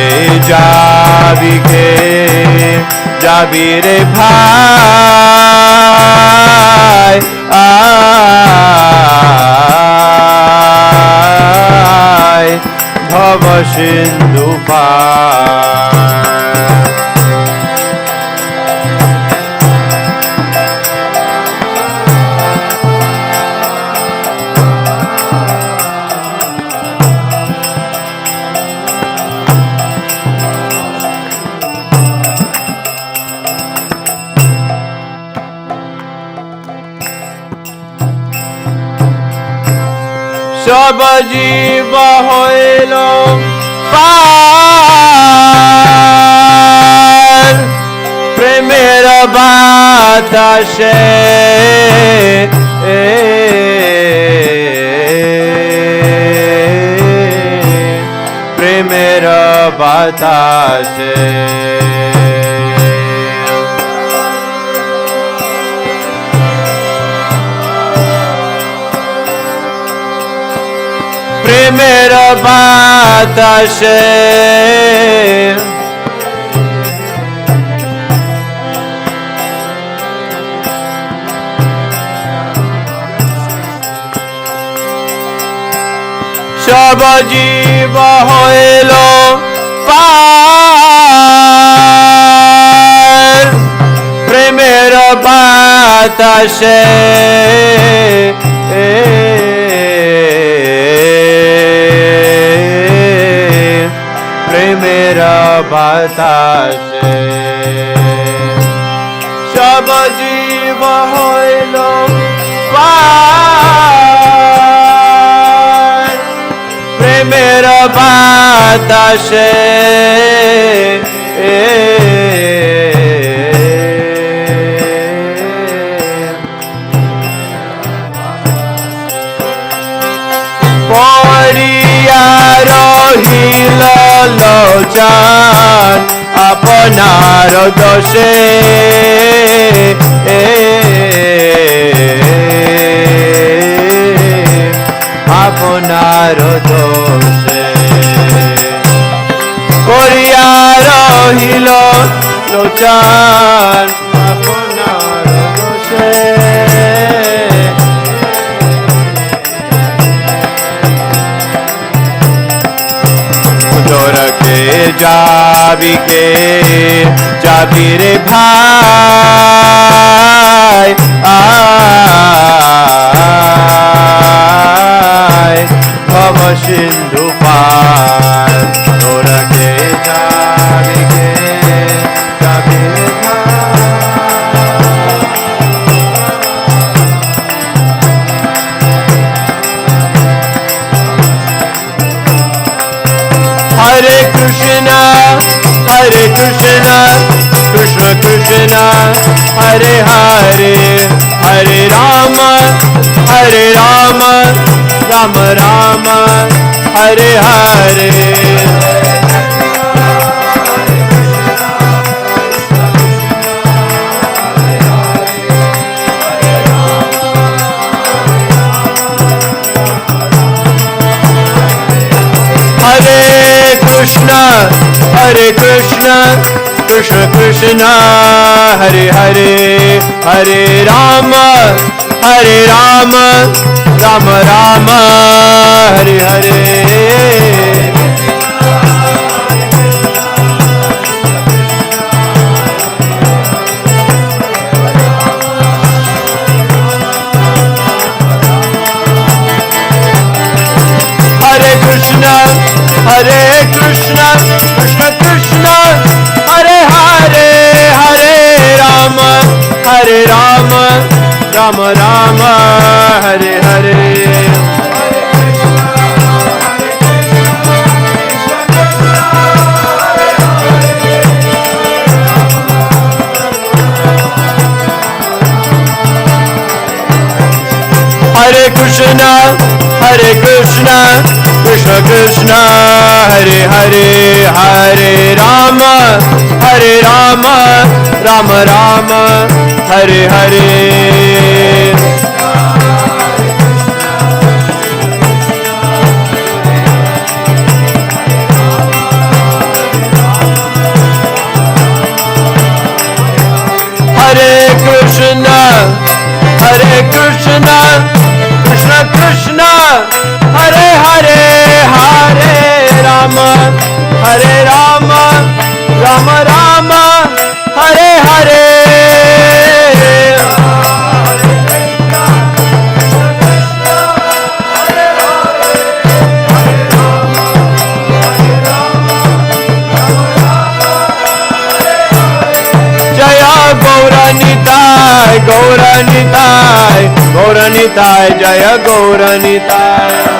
jabi re bhai Bhava Sindhu par সব জীব হইল পার প্রেমের বাতাসে প্রেমের বাতাসে প্রেমের বাতাসে সব জীব হইল পার প্রেমের বাতাসে প্রেমের বাতাসে সব জীব হইল পার প্রেমের বাতাসে পরিয়া রহিল লোচন আপনার দোষে আপনার দোষে করিয়া রহিল লোচন আপনার দোষে তোরকে যাবি রে ভাই আয় ভব সিন্ধু পার তোরকে যাবি রে Hare Krishna, Krishna Krishna, Hare Hare, Hare Rama, Rama Rama, Hare Hare. Hare Krishna, Krishna Krishna, Hare Hare, Hare Rama, Rama Rama, Hare Hare. Hare Krishna, Krishna Krishna, Hare Hare, Hare Rama, Rama Rama, Hare Hare. Hare Krishna, Krishna Krishna, Hare Hare, Hare Rama, Rama Rama, Hare Hare. Hare Krishna, Krishna Krishna, Hare Hare, Hare Rama, Rama Rama, Hare Hare. Jaya Gaura Nitai, Gaura Nitai, Gaura Nitai, Jaya Gaura Nitai.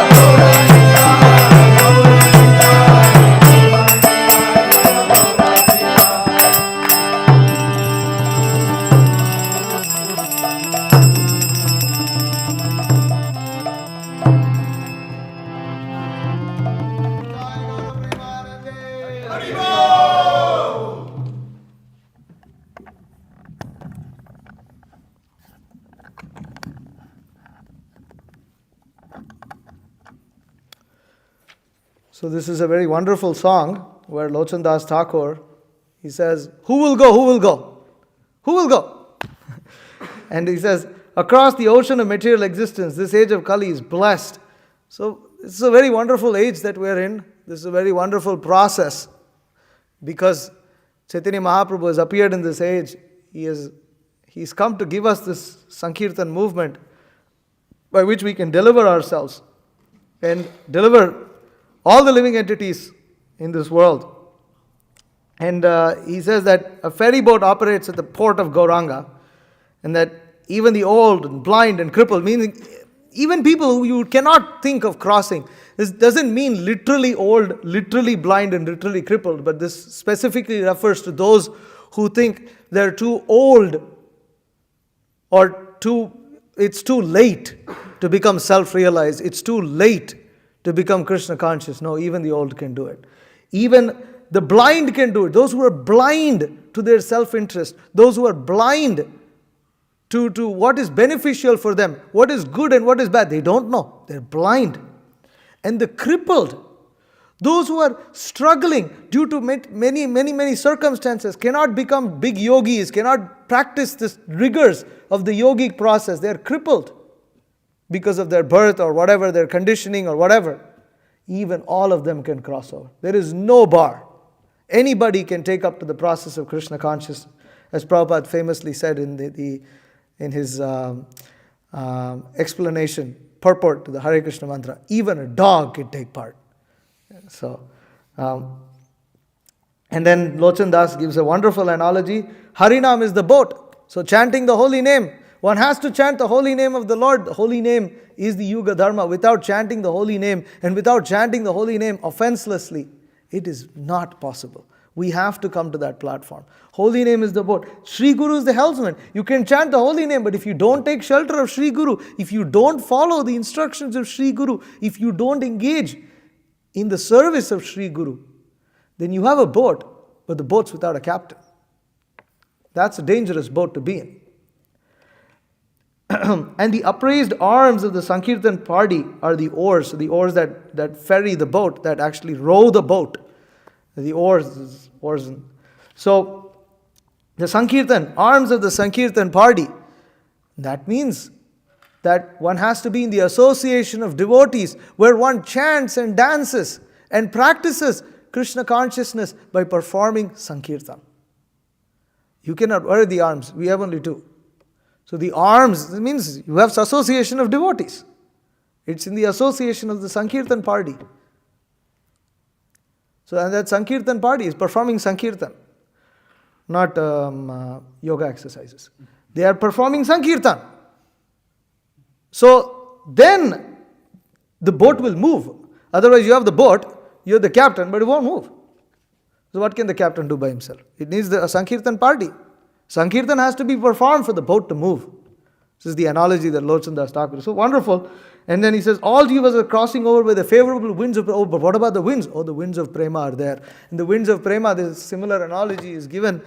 So this is a very wonderful song where Lochan Das Thakur, he says, who will go, who will go? Who will go? And he says, across the ocean of material existence, this age of Kali is blessed. So this is a very wonderful age that we're in. This is a very wonderful process because Chaitanya Mahaprabhu has appeared in this age. He's come to give us this Sankirtan movement by which we can deliver ourselves and deliver all the living entities in this world. And he says that a ferry boat operates at the port of Gauranga, and that even the old and blind and crippled, meaning even people who you cannot think of crossing. This doesn't mean literally old, literally blind, and literally crippled, but this specifically refers to those who think they're too old or it's too late to become self-realized. It's too late to become Krishna conscious. No, even the old can do it. Even the blind can do it. Those who are blind to their self-interest, those who are blind to what is beneficial for them, what is good and what is bad, they don't know. They're blind. And the crippled, those who are struggling due to many circumstances, cannot become big yogis, cannot practice the rigors of the yogic process. They're crippled because of their birth or whatever, their conditioning or whatever. Even all of them can cross over. There is no bar. Anybody can take up to the process of Krishna consciousness. As Prabhupada famously said in his explanation, purport to the Hare Krishna mantra, even a dog can take part. So, and then Lochan Das gives a wonderful analogy. Harinam is the boat. So chanting the holy name, one has to chant the holy name of the Lord. The holy name is the Yuga Dharma. Without chanting the holy name and without chanting the holy name offenselessly, it is not possible. We have to come to that platform. Holy name is the boat. Sri Guru is the helmsman. You can chant the holy name, but if you don't take shelter of Sri Guru, if you don't follow the instructions of Sri Guru, if you don't engage in the service of Sri Guru, then you have a boat, but the boat's without a captain. That's a dangerous boat to be in. And the upraised arms of the Sankirtan party are the oars, so the oars that ferry the boat, that actually row the boat. The oars. So, the Sankirtan, arms of the Sankirtan party, that means that one has to be in the association of devotees where one chants and dances and practices Krishna consciousness by performing Sankirtan. You cannot wear the arms, we have only two. So the arms, it means you have association of devotees. It's in the association of the Sankirtan party. So and that Sankirtan party is performing Sankirtan, not yoga exercises. They are performing Sankirtan. So then the boat will move. Otherwise you have the boat, you have the captain, but it won't move. So what can the captain do by himself? It needs a Sankirtan party. Sankirtan has to be performed for the boat to move. This is the analogy that Lochan Das Thakur. So wonderful. And then he says, all jivas are crossing over by the favorable winds of, but what about the winds? Oh, the winds of prema are there. In the winds of prema, this similar analogy is given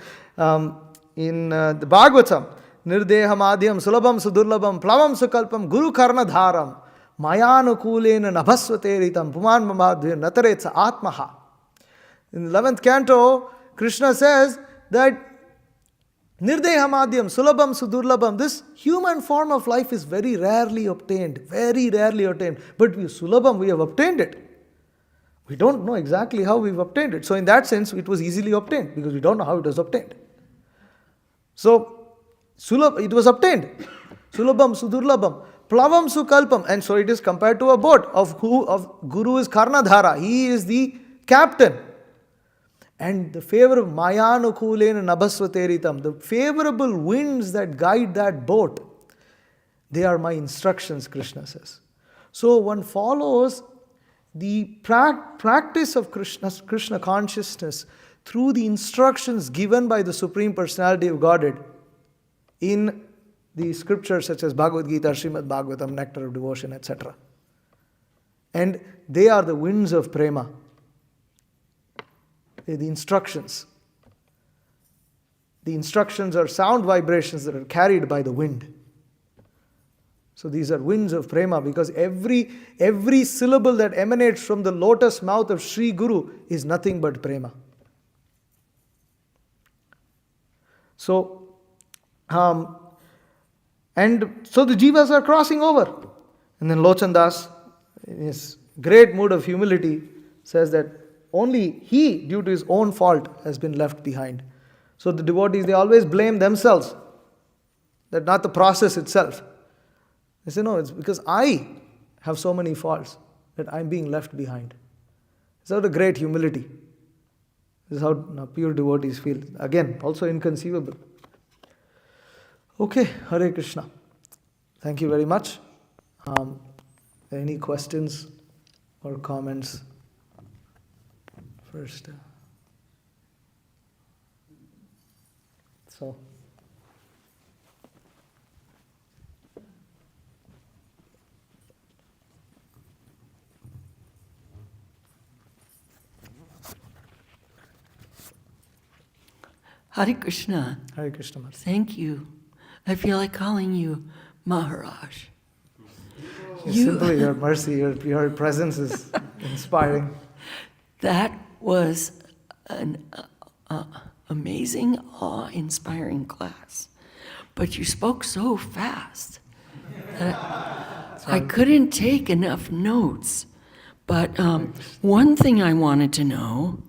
in the Bhagavatam. Nirdeham adhyam sulabham sudurlabham plavam sukalpam guru karna dharam mayanukulena nabhasvateritam puman mamadhya nataretsa atmaha. In the 11th canto, Krishna says that Nirdehamadyam, Sulabham, Sudurlabham, this human form of life is very rarely obtained. But Sulabham, we have obtained it. We don't know exactly how we've obtained it. So in that sense, it was easily obtained because we don't know how it was obtained. So, it was obtained. Sulabham, Sudurlabham, Plavam, Sukalpam. And so it is compared to a boat of Guru is Karnadhara. He is the captain. And the favorable Mayanukulena Nabhasvateritam, the favorable winds that guide that boat, they are my instructions, Krishna says. So one follows the practice of Krishna consciousness through the instructions given by the Supreme Personality of Godhead in the scriptures such as Bhagavad Gita, Srimad Bhagavatam, Nectar of Devotion, etc. And they are the winds of prema. The instructions. The instructions are sound vibrations that are carried by the wind. So these are winds of prema because every syllable that emanates from the lotus mouth of Sri Guru is nothing but prema. So, and so the jivas are crossing over. And then Lochan Das, in his great mood of humility, says that only he, due to his own fault, has been left behind. So the devotees, they always blame themselves, that not the process itself. They say, no, it's because I have so many faults that I'm being left behind. It's out of great humility. This is how pure devotees feel. Again, also inconceivable. Okay, Hare Krishna. Thank you very much. Any questions or comments? First. So. Hare Krishna. Hare Krishna. Maharaj. Thank you. I feel like calling you Maharaj. Simply your mercy, your presence is inspiring. That was an amazing, awe-inspiring class. But you spoke so fast that I couldn't take enough notes. But one thing I wanted to know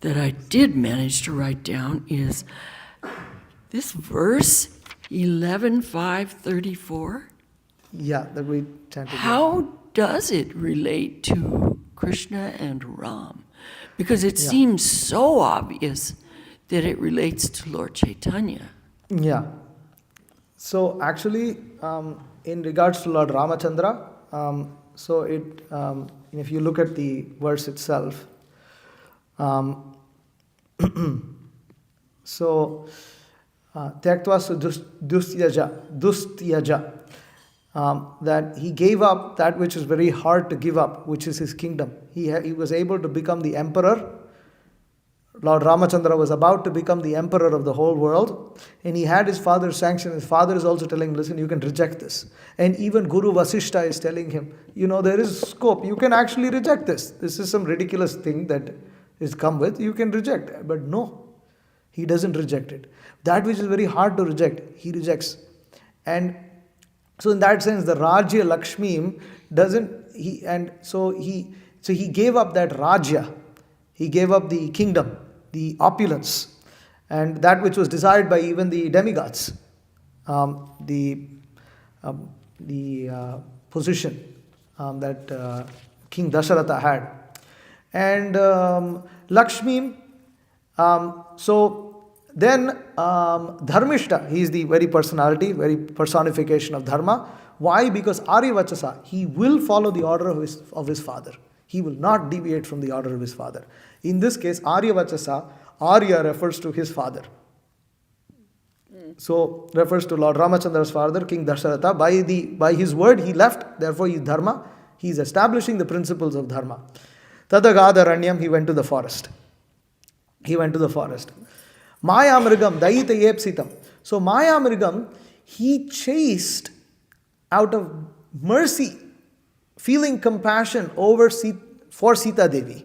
that I did manage to write down is this verse 11:5:34. Yeah, that we chanted. How does it relate to Krishna and Ram? Because it seems so obvious that it relates to Lord Chaitanya. Yeah. So actually, in regards to Lord Ramachandra, if you look at the verse itself, Tyaktva dustyaja, that he gave up that which is very hard to give up, which is his kingdom. He was able to become the emperor. Lord Ramachandra was about to become the emperor of the whole world, and he had his father's sanction. His father is also telling him, listen, you can reject this. And even Guru Vasishta is telling him, there is scope. You can actually reject this. This is some ridiculous thing that is come with. You can reject. But no, he doesn't reject it. That which is very hard to reject, he rejects. And so in that sense, the Rajya Lakshmi so he gave up that Rajya. He gave up the kingdom, the opulence, and that which was desired by even the demigods, the position that King Dasharatha had. And Lakshmi, then Dharmishta, he is the very personality, very personification of Dharma. Why? Because Aryavachasa, he will follow the order of his father. He will not deviate from the order of his father. In this case, Aryavachasa, Arya refers to his father. So, refers to Lord Ramachandra's father, King Dasharatha. By his word, he left, therefore he is Dharma. He is establishing the principles of Dharma. Tadagadharanyam, he went to the forest. Mayamrigam, Daita Yepsitam. So, Mayamrigam, he chased out of mercy, feeling compassion for Sita Devi.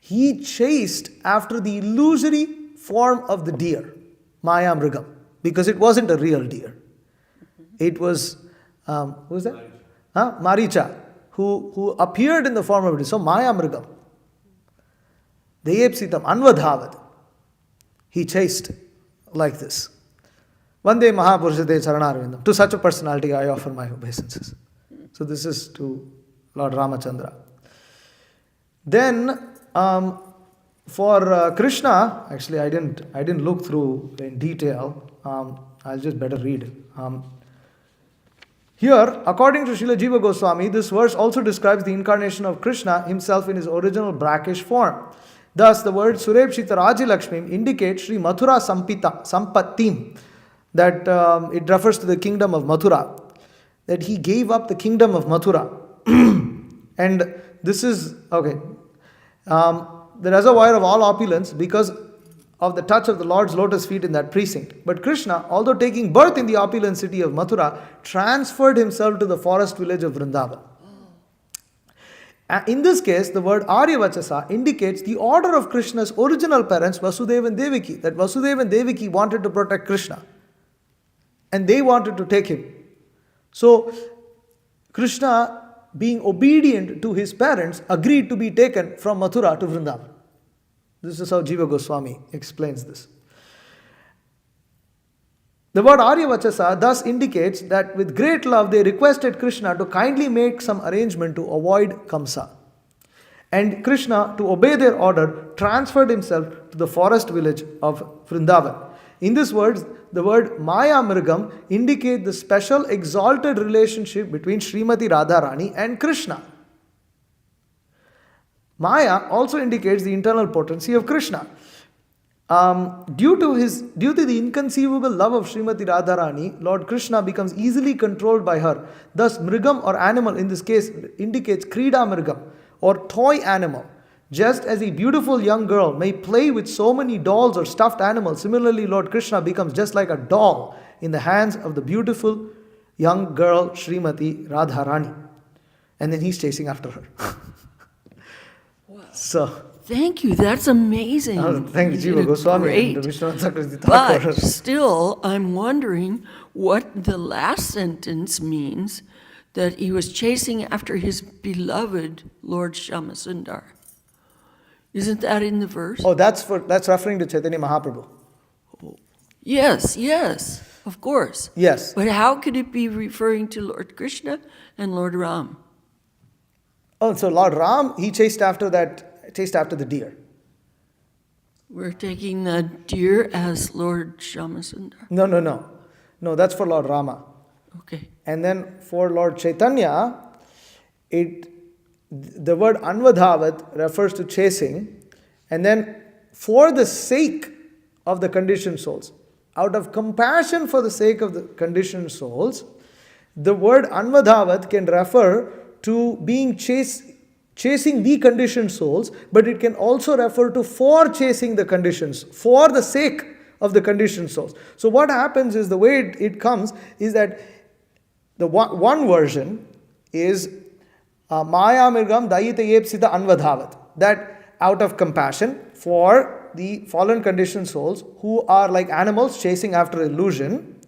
He chased after the illusory form of the deer, Maya Mrigam, because it wasn't a real deer. It was, who was that? Maricha, who appeared in the form of a deer. So Maya Mrigam. Deyepsitam, Anvadhavad. He chased like this. Vande Mahapurusate Charanarvindam. To such a personality I offer my obeisances. So this is to Lord Ramachandra. Then for Krishna, actually I didn't look through in detail. I'll just better read. Here, according to Srila Jiva Goswami, this verse also describes the incarnation of Krishna himself in his original brackish form. Thus, the word Surepshita Raji Lakshmi indicates Sri Mathura Sampattim, that it refers to the kingdom of Mathura, that he gave up the kingdom of Mathura. And this is, okay, the reservoir of all opulence because of the touch of the Lord's lotus feet in that precinct. But Krishna, although taking birth in the opulent city of Mathura, transferred himself to the forest village of Vrindavan. In this case, the word Aryavachasa indicates the order of Krishna's original parents, Vasudeva and Devaki, that Vasudeva and Devaki wanted to protect Krishna. And they wanted to take him. So, Krishna, being obedient to his parents, agreed to be taken from Mathura to Vrindavan. This is how Jiva Goswami explains this. The word Aryavachasa thus indicates that with great love they requested Krishna to kindly make some arrangement to avoid Kamsa. And Krishna, to obey their order, transferred himself to the forest village of Vrindavan. In these words, the word Maya Mrigam indicates the special exalted relationship between Srimati Radharani and Krishna. Maya also indicates the internal potency of Krishna. Due to the inconceivable love of Srimati Radharani, Lord Krishna becomes easily controlled by her. Thus, Mrigam or animal in this case indicates Krida Mrigam or toy animal. Just as a beautiful young girl may play with so many dolls or stuffed animals, similarly Lord Krishna becomes just like a doll in the hands of the beautiful young girl Srimati Radharani. And then he's chasing after her. So, Thank you. That's amazing. thank you, did Jiva a Goswami great. and Vishnu Chakravarti But Thakur. still, I'm wondering what the last sentence means, that he was chasing after his beloved Lord Shyamasundar. Isn't that in the verse? Oh, that's referring to Chaitanya Mahaprabhu. Yes, of course. Yes. But how could it be referring to Lord Krishna and Lord Ram? Oh, so Lord Ram, he chased after the deer. We're taking the deer as Lord Shyamasundar. No, that's for Lord Rama. Okay. And then for Lord Chaitanya, the word Anvadhavat refers to chasing, and then for the sake of the conditioned souls, out of compassion for the sake of the conditioned souls, the word Anvadhavat can refer to being chasing the conditioned souls, but it can also refer to for chasing the conditions, for the sake of the conditioned souls. So what happens is, the way it comes is that the one version is Maya Mirgam Dayita Yepsita Anvadhavat, that out of compassion for the fallen conditioned souls who are like animals chasing after illusion,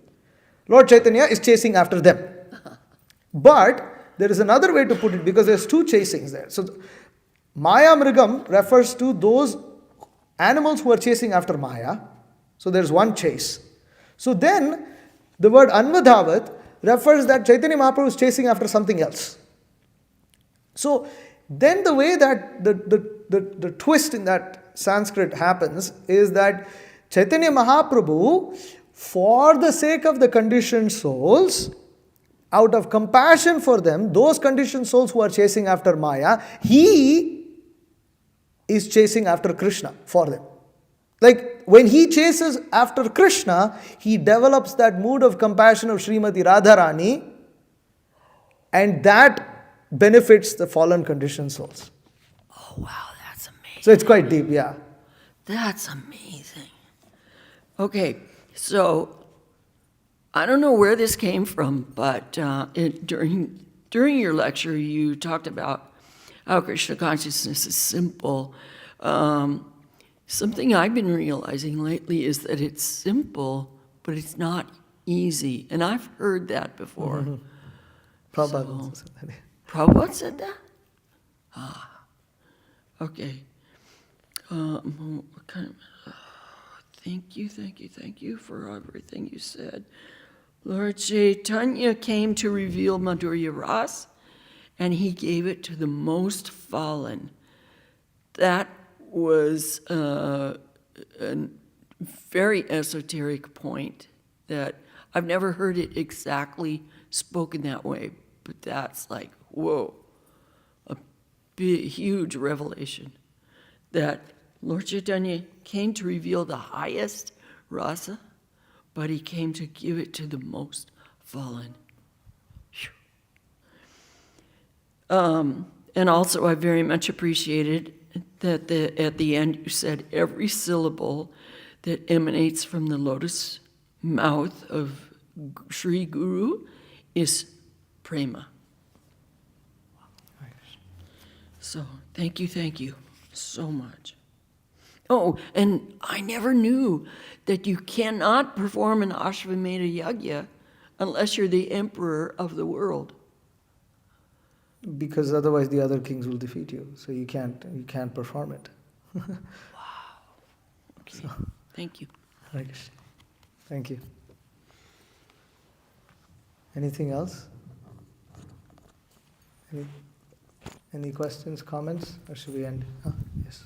Lord Chaitanya is chasing after them. But there is another way to put it, because there's two chasings there. So Maya Mrigam refers to those animals who are chasing after Maya. So there's one chase. So then the word Anvadhavat refers that Chaitanya Mahaprabhu is chasing after something else. So then the way that the twist in that Sanskrit happens is that Chaitanya Mahaprabhu, for the sake of the conditioned souls, out of compassion for them, those conditioned souls who are chasing after Maya, he is chasing after Krishna for them. Like when he chases after Krishna, he develops that mood of compassion of Srimati Radharani, and that benefits the fallen conditioned souls. Oh, wow, that's amazing. So it's quite deep, yeah. That's amazing. Okay, so I don't know where this came from, but during your lecture, you talked about how Krishna consciousness is simple. Something I've been realizing lately is that it's simple, but it's not easy. And I've heard that before. Mm-hmm. Prabhupada So- also said that. Prabhupada said that? Okay. What kind of, thank you for everything you said. Lord Chaitanya came to reveal Madhurya Ras, and he gave it to the most fallen. That was a very esoteric point that I've never heard it exactly spoken that way, but that's like, whoa, a big, huge revelation that Lord Chaitanya came to reveal the highest rasa, but he came to give it to the most fallen. And also I very much appreciated that at the end you said every syllable that emanates from the lotus mouth of Sri Guru is prema. So thank you so much. Oh, and I never knew that you cannot perform an Ashvamedha Yajna unless you're the emperor of the world. Because otherwise the other kings will defeat you. So you can't perform it. Okay, thank you. Hare Krishna. Thank you. Anything else? Any questions, comments, or should we end? Yes.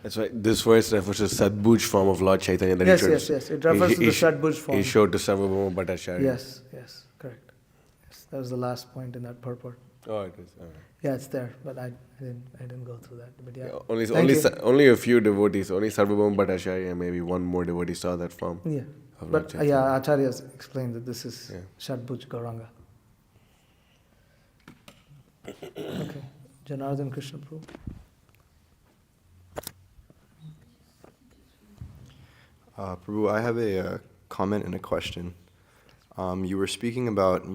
That's right. This verse refers to Sadbhuj form of Lord Chaitanya. That Yes, he yes, showed, yes. It refers to the Sadbhuj form. He showed to Sarvabhauma Bhattacharya. Yes, yes, correct. Yes, that was the last point in that purport. Oh, it is. All right. Yeah, it's there, but I didn't go through that. But yeah, Only a few devotees, only Sarvabhauma Bhattacharya and maybe one more devotee saw that form. yeah. of Lord But Chaitanya. yeah, Acharyas explained that this is Yeah. Shadbhuj Gauranga. Okay, Janardhan Krishna Prabhu. Prabhu, I have a comment and a question. You were speaking about,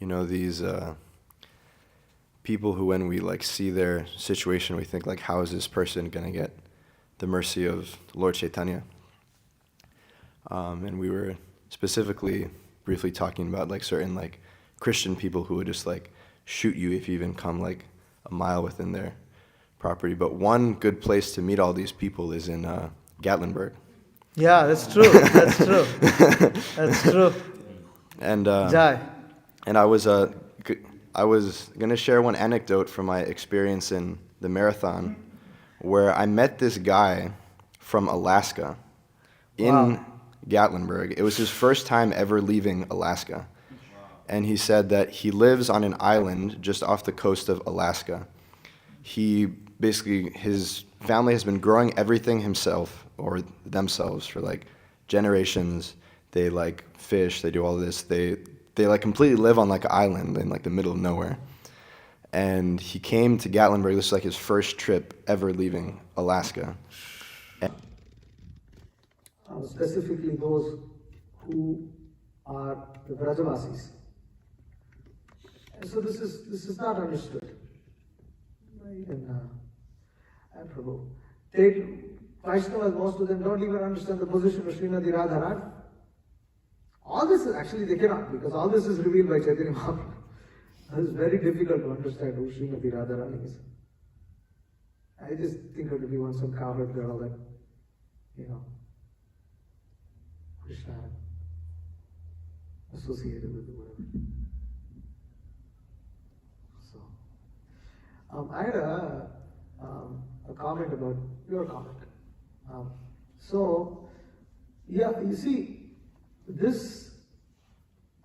these people who, when we see their situation, we think how is this person going to get the mercy of Lord Chaitanya? And we were specifically briefly talking about certain Christian people who would just shoot you if you even come a mile within their property. But one good place to meet all these people is in Gatlinburg. Yeah, that's true. That's true. That's true. And Jai. and I was gonna share one anecdote from my experience in the marathon, where I met this guy from Alaska in Wow. Gatlinburg. It was his first time ever leaving Alaska, and he said that he lives on an island just off the coast of Alaska. His family has been growing everything himself or themselves for generations. They fish, they do all this. They completely live on an island in the middle of nowhere. And he came to Gatlinburg. This is his first trip ever leaving Alaska. Specifically those who are the Brajavasis. And so this is not understood. And Prabhu. Vaishnavas, most of them don't even understand the position of Srimati Radharani. All this is actually they cannot, because all this is revealed by Chaitanya Mahaprabhu. It's very difficult to understand who Srimati Radharani is. I just think her to be some cowherd girl that, Krishna associated with whatever. So, I had a comment about your comment. You see, this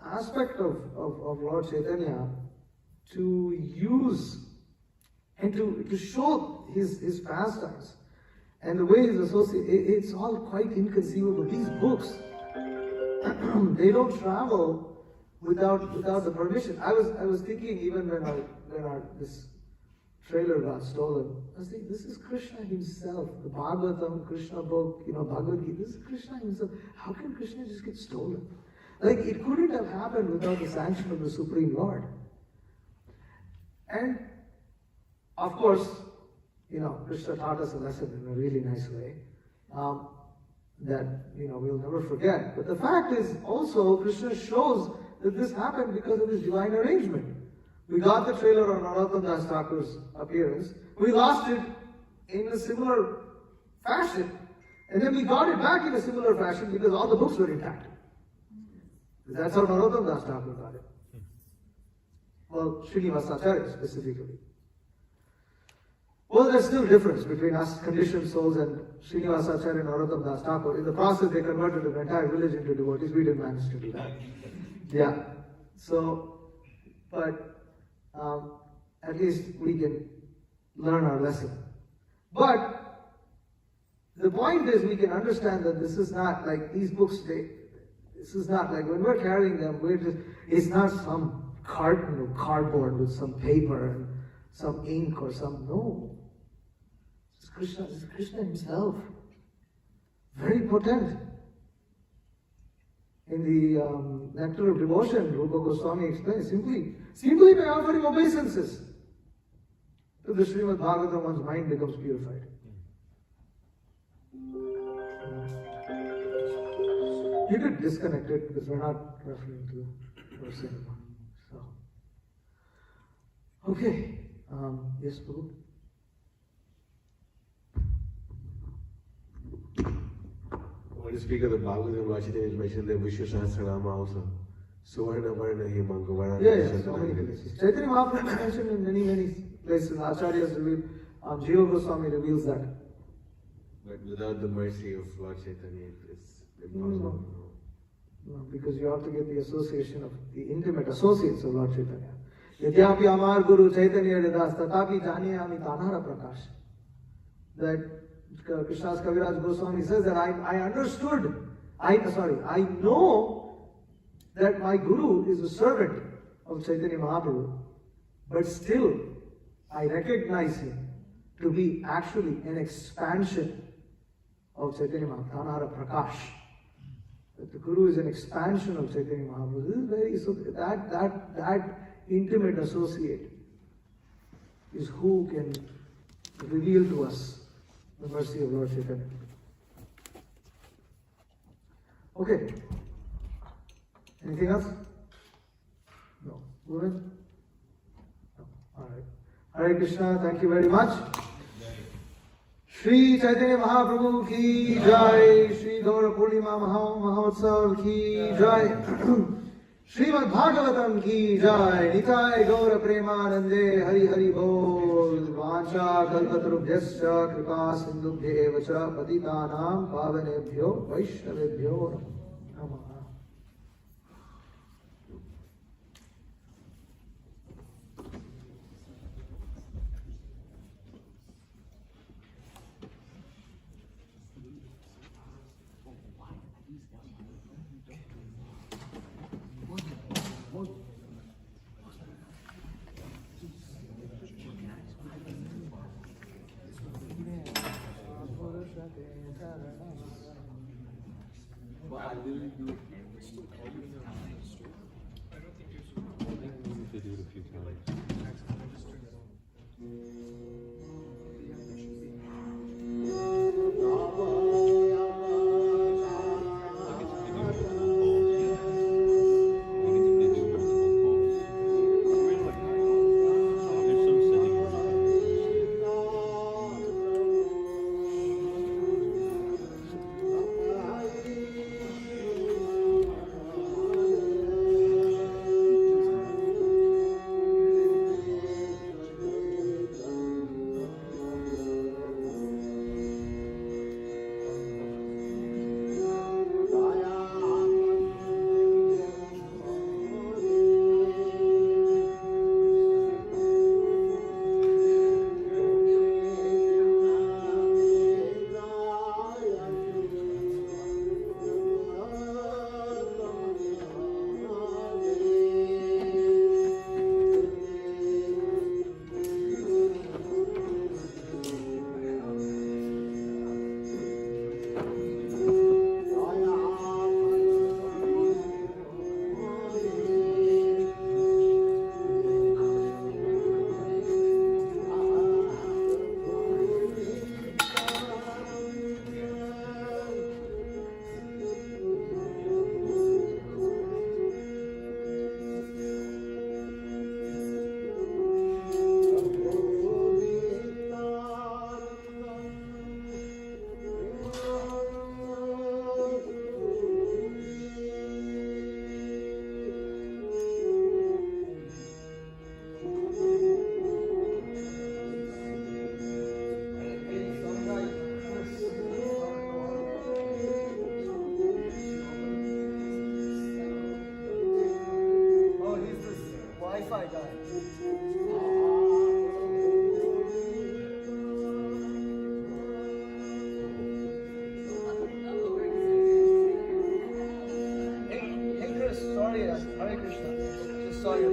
aspect of Lord Chaitanya to use and to show his pastimes and the way he's associated, it's all quite inconceivable. These books, they don't travel without the permission. I was thinking even when this trailer got stolen, I was thinking, this is Krishna himself. The Bhagavatam, Krishna book, Bhagavad Gita, this is Krishna himself. How can Krishna just get stolen? It couldn't have happened without the sanction of the Supreme Lord. And, of course, Krishna taught us a lesson in a really nice way that, we'll never forget. But the fact is also, Krishna shows that this happened because of his divine arrangement. We got the trailer on Narottam Das Thakur's appearance. We lost it in a similar fashion. And then we got it back in a similar fashion because all the books were intact. That's how Narottam Das Thakur got it. Well, Srinivasacharya specifically. Well, there's still a difference between us conditioned souls and Srinivasacharya and Narottam Das Thakur. In the process, they converted an entire village into devotees. We didn't manage to do that. Yeah. So, but at least we can learn our lesson. But the point is, we can understand that this is not these books. This is not when we're carrying them. It's not some carton of cardboard with some paper and some ink or some. No. It's Krishna. It's Krishna himself. Very potent. In the Nectar of Devotion, Rupa Goswami explains simply by offering obeisances to the Srimad Bhagavatam, one's mind becomes purified. You could disconnect it because we're not referring to the verse anymore. So, okay, yes, Prabhu. When you speak of the Bhagavatam, Lord Chaitanya is mentioned the Vishnu-Sahasranama also. Suvarna Varna Himanga Varna. Yeah, so many places. Chaitanya Mahaprabhu is mentioned in many places. Acharyas reveal, Jiva Goswami reveals that. But without the mercy of Lord Chaitanya, it's impossible. No, because you have to get the association of the intimate associates of Lord Chaitanya. Yadyapi Amar Guru Chaitanya Ridas Tatapi Janiyami Tanara Prakash. That Krishna's Kaviraj Goswami says that I understood, I know that my Guru is a servant of Chaitanya Mahaprabhu, but still I recognize him to be actually an expansion of Chaitanya Mahaprabhu, Tanara Prakash. That the Guru is an expansion of Chaitanya Mahaprabhu. This is very, so that intimate associate is who can reveal to us the mercy of Lord Chaitanya. Okay. Anything else? No. Women? No. Alright. Hare Krishna, thank you very much. Shri Chaitanya Mahaprabhu ki jai, Shri Gaura Purnima Mahotsav ki jai, Srimad Bhagavatam ki jai, Nitai Gaura Premanande Hari Hari Bol, Vancha Kalpatarubhyascha Kripa Sindhubhya Evacha Patitanam Pavanebhyo Vaishnavebhyo Namaha. Hare Krishna. Just saw your